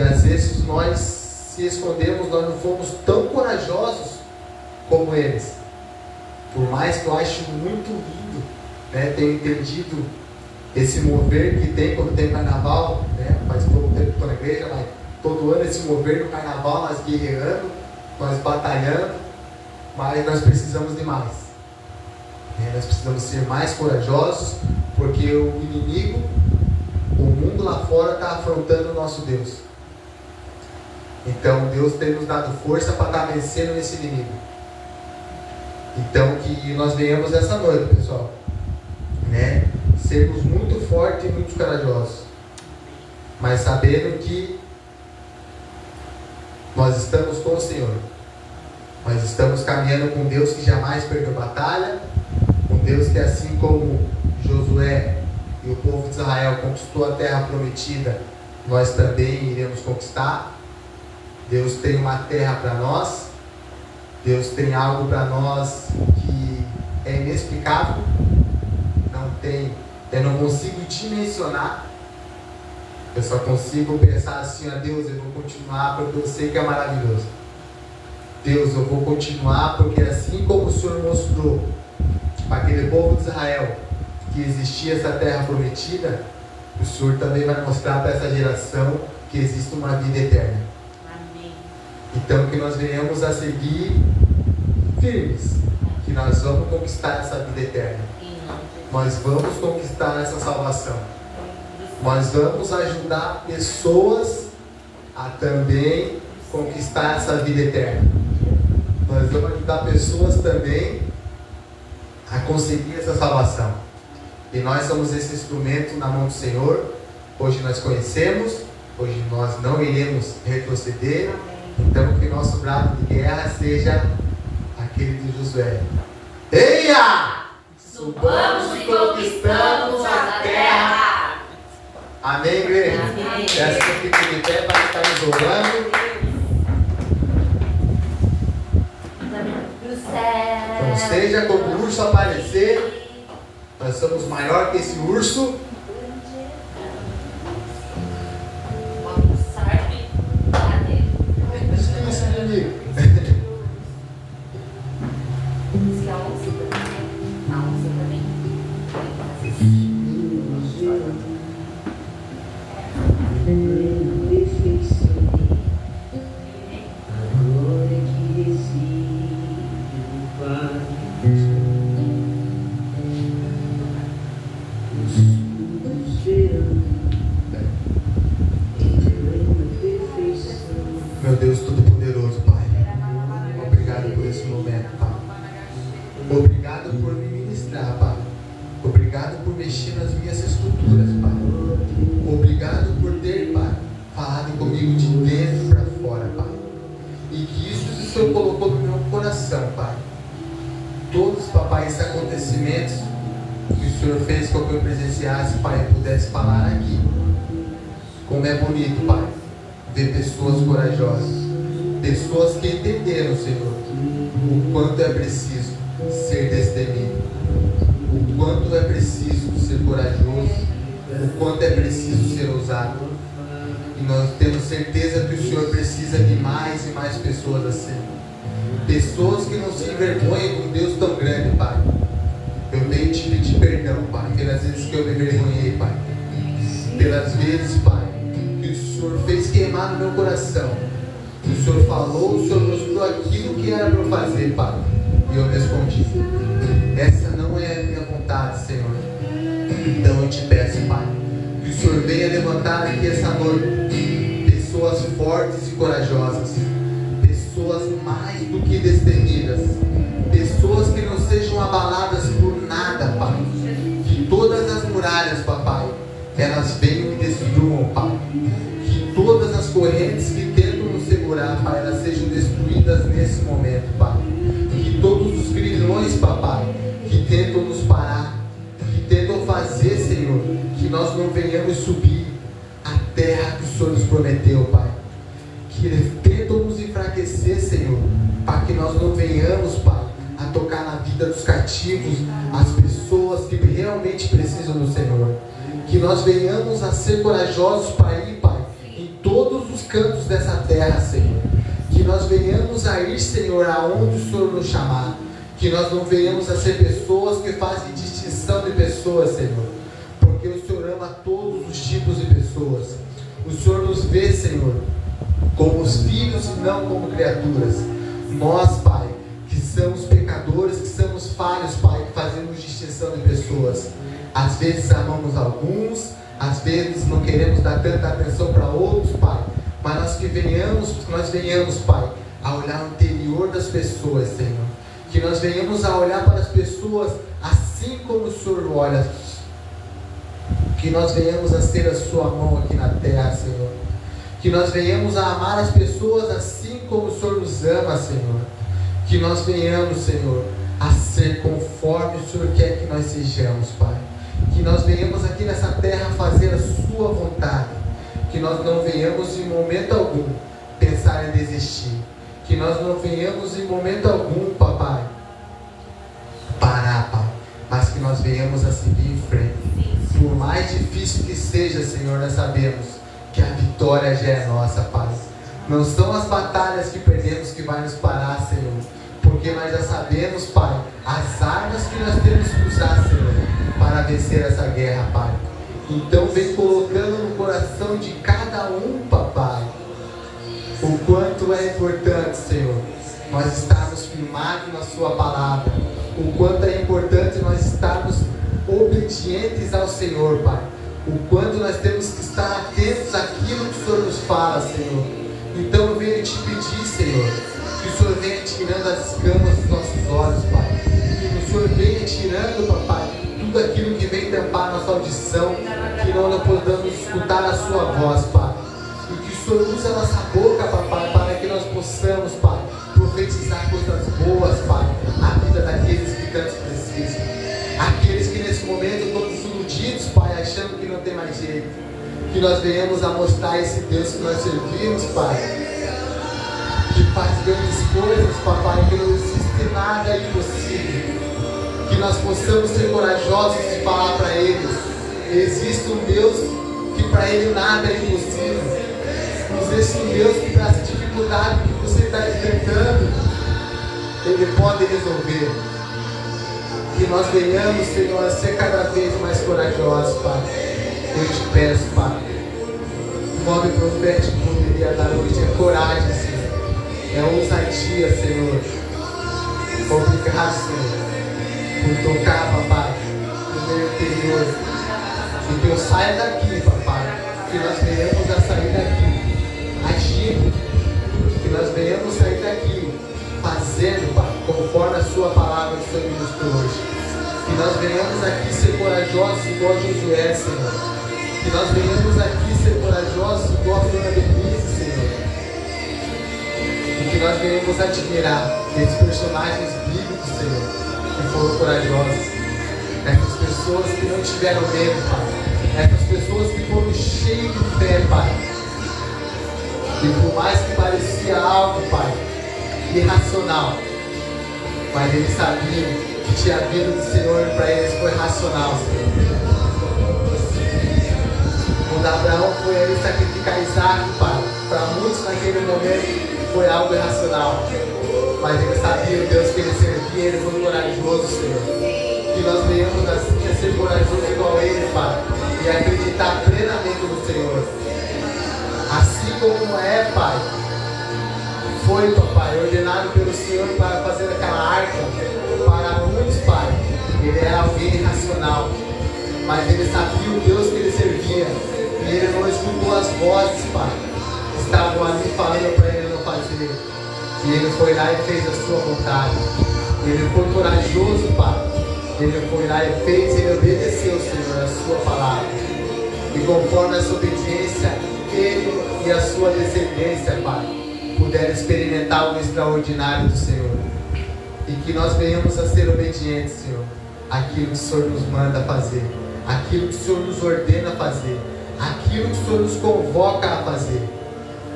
G: às vezes nós se escondemos, nós não fomos tão corajosos como eles. Por mais que eu acho muito lindo, né, tenho entendido esse mover que tem quando tem carnaval, né? Faz pouco tempo que estou na igreja, mas todo ano esse mover no carnaval, nós guerreando, nós batalhando, mas nós precisamos de mais, né? Nós precisamos ser mais corajosos, porque o inimigo, o mundo lá fora está afrontando o nosso Deus. Então Deus tem nos dado força para estar vencendo esse inimigo. Então que nós venhamos essa noite, pessoal, né? Sermos muito fortes e muito corajosos, mas sabendo que nós estamos com o Senhor, nós estamos caminhando com Deus que jamais perdeu batalha, com Deus que, assim como Josué e o povo de Israel conquistou a terra prometida, nós também iremos conquistar. Deus tem uma terra para nós, Deus tem algo para nós que é inexplicável, eu não consigo dimensionar, eu só consigo pensar assim: ó Deus, eu vou continuar porque eu sei que é maravilhoso. Deus, eu vou continuar porque assim como o Senhor mostrou para aquele povo de Israel que existia essa terra prometida, o Senhor também vai mostrar para essa geração que existe uma vida eterna.
C: Amém.
G: Então que nós venhamos a seguir firmes, que nós vamos conquistar essa vida eterna. Nós vamos conquistar essa salvação. Nós vamos ajudar pessoas a também conquistar essa vida eterna. Nós vamos ajudar pessoas também a conseguir essa salvação. E nós somos esse instrumento na mão do Senhor. Hoje nós conhecemos, hoje nós não iremos retroceder. Então que nosso brado de guerra seja aquele de Josué. Eia!
E: Subamos e conquistamos a terra.
G: Amém, igreja?
C: Amém.
G: Peço que fique de pé para estar nos orando.
E: Pro céu.
G: Então seja como o urso aparecer, nós somos maior que esse urso. Isso, inimigo. Meu Deus Todo-Poderoso, Pai, obrigado por esse momento, Pai. Obrigado por me ministrar, Pai. Obrigado por mexer nas minhas estruturas, Pai. Obrigado por ter, Pai, falado comigo de dentro para fora, Pai. E que isso o Senhor colocou no meu coração, Pai. Todos, Papai, esses acontecimentos que o Senhor fez com que eu presenciasse, Pai, eu pudesse falar aqui. Como é bonito, Pai, ver pessoas corajosas, pessoas que entenderam, Senhor, o quanto é preciso ser destemido, o quanto é preciso ser corajoso, o quanto é preciso ser ousado. E nós temos certeza que o Senhor precisa de mais e mais pessoas assim, pessoas que não se envergonhem de um Deus tão grande, Pai. Eu venho te pedir perdão, Pai, pelas vezes que eu me envergonhei, Pai, pelas vezes, Pai, que o Senhor fez queimar no meu coração. O Senhor falou, o Senhor mostrou aquilo que era para eu fazer, Pai, e eu me escondi. Essa não é a minha vontade. vontade, Senhor. Então eu te peço, Pai, que o Senhor venha levantar aqui essa noite pessoas fortes e corajosas, pessoas mais do que destemidas, pessoas que não sejam abaladas por nada, Pai. Que todas as muralhas, Papai, elas venham e destruam, Pai. Que todas as correntes que tentam nos segurar, Pai, elas sejam destruídas nesse momento, Pai. Que todos os grilhões, Papai, que tentam nos parar, que tentam fazer, Senhor, que nós não venhamos subir a terra que o Senhor nos prometeu, Pai. Que eles tentam nos enfraquecer, Senhor, para que nós não venhamos, Pai, a tocar na vida dos cativos, as pessoas que realmente precisam do Senhor. Que nós venhamos a ser corajosos para ir, Pai, em todos os cantos dessa terra, Senhor. Que nós venhamos a ir, Senhor, aonde o Senhor nos chamar. Que nós não venhamos a ser pessoas que fazem distinção de pessoas, Senhor. Porque o Senhor ama todos os tipos de pessoas. O Senhor nos vê, Senhor, como os filhos e não como criaturas. Nós, Pai, que somos pecadores, que somos falhos, Pai, que fazemos distinção de pessoas. Às vezes amamos alguns, às vezes não queremos dar tanta atenção para outros, Pai. Mas nós venhamos, Pai, a olhar o interior das pessoas, Senhor. Que nós venhamos a olhar para as pessoas assim como o Senhor olha. Que nós venhamos a ser a sua mão aqui na terra, Senhor. Que nós venhamos a amar as pessoas assim como o Senhor nos ama, Senhor. Que nós venhamos, Senhor, a ser conforme o Senhor quer que nós sejamos, Pai. Que nós venhamos aqui nessa terra fazer a sua vontade. Que nós não venhamos em momento algum pensar em desistir. Que nós não venhamos em momento algum, Papai, parar, Pai. Mas que nós venhamos a seguir em frente. Por mais difícil que seja, Senhor, nós sabemos que a vitória já é nossa, Pai. Não são as batalhas que perdemos que vai nos parar, Senhor. Porque nós já sabemos, Pai, as armas que nós temos que usar, Senhor, para vencer essa guerra, Pai. Então vem colocando no coração de cada um, Papai, o quanto é importante, Senhor, nós estarmos firmados na sua palavra. O quanto é importante nós estarmos obedientes ao Senhor, Pai. O quanto nós temos que estar atentos àquilo que o Senhor nos fala, Senhor. Então eu venho te pedir, Senhor, que o Senhor venha tirando as escamas dos nossos olhos, Pai. Que o Senhor venha tirando, Papai, tudo aquilo que vem tampar nossa audição, que não podamos escutar a sua voz, Pai. E que o Senhor use a nossa boca, Papai, para que nós possamos, Pai, profetizar coisas boas, Pai, na vida daqueles que tanto precisam. Aqueles que nesse momento estão desiludidos, Pai, achando que não tem mais jeito. Que nós venhamos a mostrar esse Deus que nós servimos, Pai, que faz grandes coisas, Papai, que não existe nada impossível. Que nós possamos ser corajosos e falar para eles: existe um Deus que para Ele nada é impossível. Existe um Deus que para essa dificuldade que você está enfrentando, Ele pode resolver. Que nós venhamos, Senhor, a ser cada vez mais corajosos, Pai. Eu te peço, Pai. O nome profético do dia da noite é coragem, Senhor. É ousadia, Senhor. Obrigado, Senhor, por tocar, Papai, no meu interior. E que eu saia daqui, Papai. Que nós venhamos a sair daqui agindo. Que nós venhamos sair daqui fazendo, Pai, conforme a sua palavra que o Senhor ministrou hoje. Que nós venhamos aqui ser corajosos igual Josué, Senhor. Que nós venhamos aqui ser corajosos igual a Dona Denise, Senhor. E que nós venhamos admirar esses personagens bíblicos, Senhor, que foram corajosos. Essas pessoas que não tiveram medo, Pai. Essas pessoas que foram cheias de fé, Pai. E por mais que parecia algo, Pai, irracional, mas eles sabiam que tinha vindo do Senhor e para eles foi racional, Senhor. Quando Abraão foi ali sacrificar Isaac, Pai, para muitos naquele momento foi algo irracional, mas eles sabiam, Deus, que ele servia, ele foi corajoso, Senhor. Que nós venhamos assim a ser corajosos igual a ele, Pai, e acreditar plenamente no Senhor. Assim como é, Pai, foi, Papai, ordenado pelo Senhor para fazer aquela arca para muitos, Pai. Ele era alguém racional, mas ele sabia o Deus que ele servia. E ele não escutou as vozes, Pai, que estavam ali falando para ele não fazer. E ele foi lá e fez a sua vontade. Ele foi corajoso, Pai. Ele foi lá e fez, ele obedeceu, Senhor, a sua palavra. E conforme a sua obediência, ele e a sua descendência, Pai, puderam experimentar o extraordinário do Senhor. E que nós venhamos a ser obedientes, Senhor, àquilo que o Senhor nos manda fazer, aquilo que o Senhor nos ordena fazer, aquilo que o Senhor nos convoca a fazer.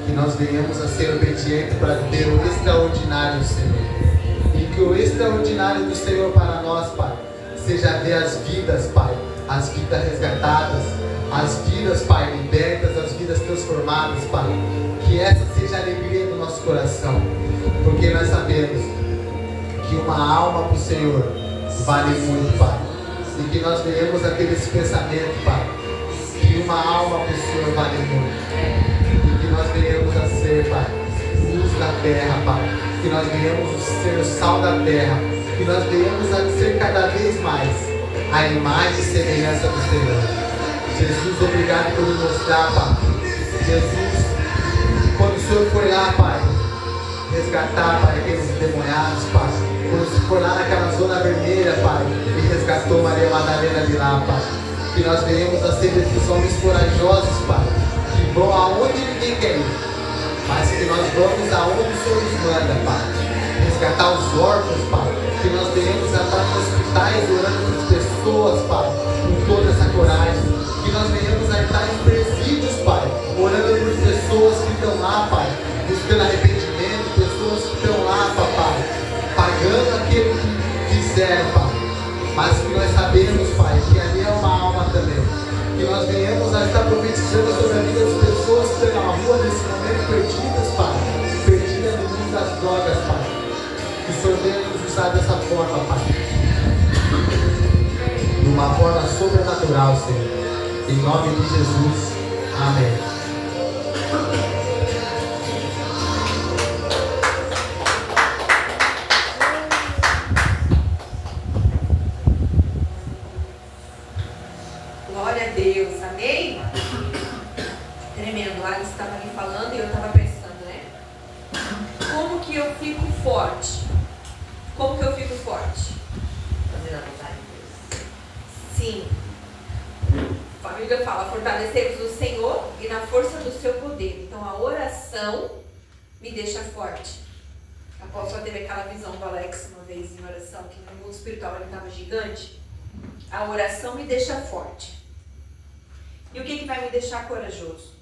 G: Que nós venhamos a ser obedientes para ter o extraordinário do Senhor. E que o extraordinário do Senhor para nós, Pai, seja ver as vidas, Pai, as vidas resgatadas, as vidas, Pai, libertas, as vidas transformadas, Pai. Que essa seja a alegria do nosso coração, porque nós sabemos que uma alma para o Senhor vale muito, Pai. E que nós venhamos a ter esse pensamento, Pai, que uma alma para o Senhor vale muito. E que nós venhamos a ser, Pai, luz da terra, Pai. Que nós venhamos a ser o sal da terra. Que nós venhamos a ser cada vez mais a imagem e semelhança do Senhor. Jesus, obrigado por nos mostrar, Pai. Jesus, quando o Senhor foi lá, Pai, resgatar, Pai, aqueles endemoniados, Pai. Quando o Senhor foi lá naquela zona vermelha, Pai, e resgatou Maria Madalena de lá, Pai. Que nós venhamos a ser esses homens corajosos, Pai, que vão aonde ninguém quer ir, mas que nós vamos aonde o Senhor nos manda, Pai. Resgatar os órfãos, Pai. Que nós venhamos a estar nos hospitais orando por pessoas, Pai, com toda essa coragem. Que nós venhamos a estar em presídios, Pai, orando por pessoas que estão lá, Pai, buscando arrependimento, pessoas que estão lá, Papai, pagando aquilo que fizeram, Pai. Mas que nós sabemos, Pai, que ali é uma alma também. Que nós venhamos a estar profetizando sobre a vida das pessoas que estão na rua nesse momento perdidas, Pai, perdidas no mundo das drogas, Pai. Que o Senhor venha nos usar dessa forma, Pai, de uma forma sobrenatural, Senhor. Em nome de Jesus. Amém.
F: Glória a Deus, amém? Tremendo, a Alice estava ali falando e eu estava pensando, né? Como que eu fico forte? Como que eu fico forte? Fazendo a vontade de Deus. Sim. A Bíblia fala, fortalecei-vos no Senhor e na força do seu poder. Então a oração me deixa forte. A apóstola teve aquela visão do Alex uma vez em oração, que no mundo espiritual ele estava gigante. A oração me deixa forte. E o que vai me deixar corajoso?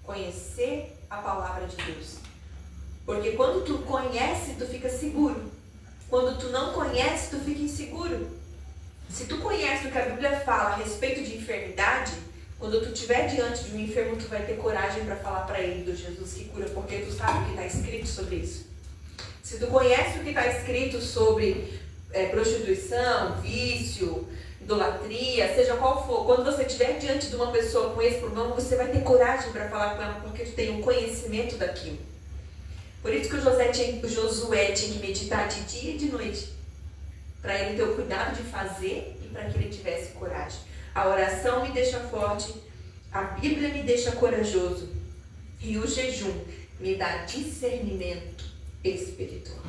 F: Conhecer a palavra de Deus. Porque quando tu conhece, tu fica seguro. Quando tu não conhece, tu fica inseguro. Se tu conhece o que a Bíblia fala a respeito de enfermidade, quando tu estiver diante de um enfermo, tu vai ter coragem para falar para ele do Jesus que cura, porque tu sabe o que está escrito sobre isso. Se tu conhece o que está escrito sobre prostituição, vício, idolatria, seja qual for, quando você estiver diante de uma pessoa com esse problema, você vai ter coragem para falar com ela, porque tu tem um conhecimento daquilo. Por isso que o Josué tinha que meditar de dia e de noite, para ele ter o cuidado de fazer e para que ele tivesse coragem. A oração me deixa forte, a Bíblia me deixa corajoso e o jejum me dá discernimento espiritual.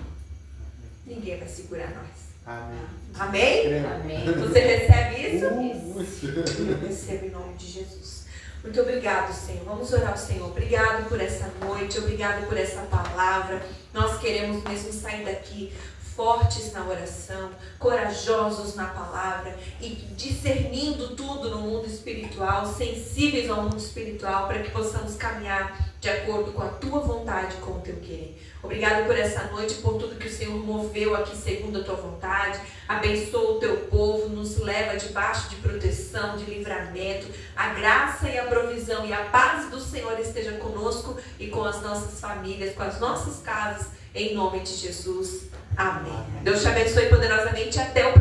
F: Ninguém vai segurar nós.
G: Amém.
F: Amém?
C: Amém.
F: Você recebe isso? Eu recebo em nome de Jesus. Muito obrigado, Senhor. Vamos orar ao Senhor. Obrigado por essa noite, obrigado por essa palavra. Nós queremos mesmo sair daqui fortes na oração, corajosos na palavra e discernindo tudo no mundo espiritual, sensíveis ao mundo espiritual, para que possamos caminhar de acordo com a tua vontade, com o teu querer. Obrigado por essa noite, por tudo que o Senhor moveu aqui segundo a tua vontade. Abençoa o teu povo, nos leva debaixo de proteção, de livramento. A graça e a provisão e a paz do Senhor esteja conosco e com as nossas famílias, com as nossas casas, em nome de Jesus. Amém. Deus te abençoe poderosamente. Até o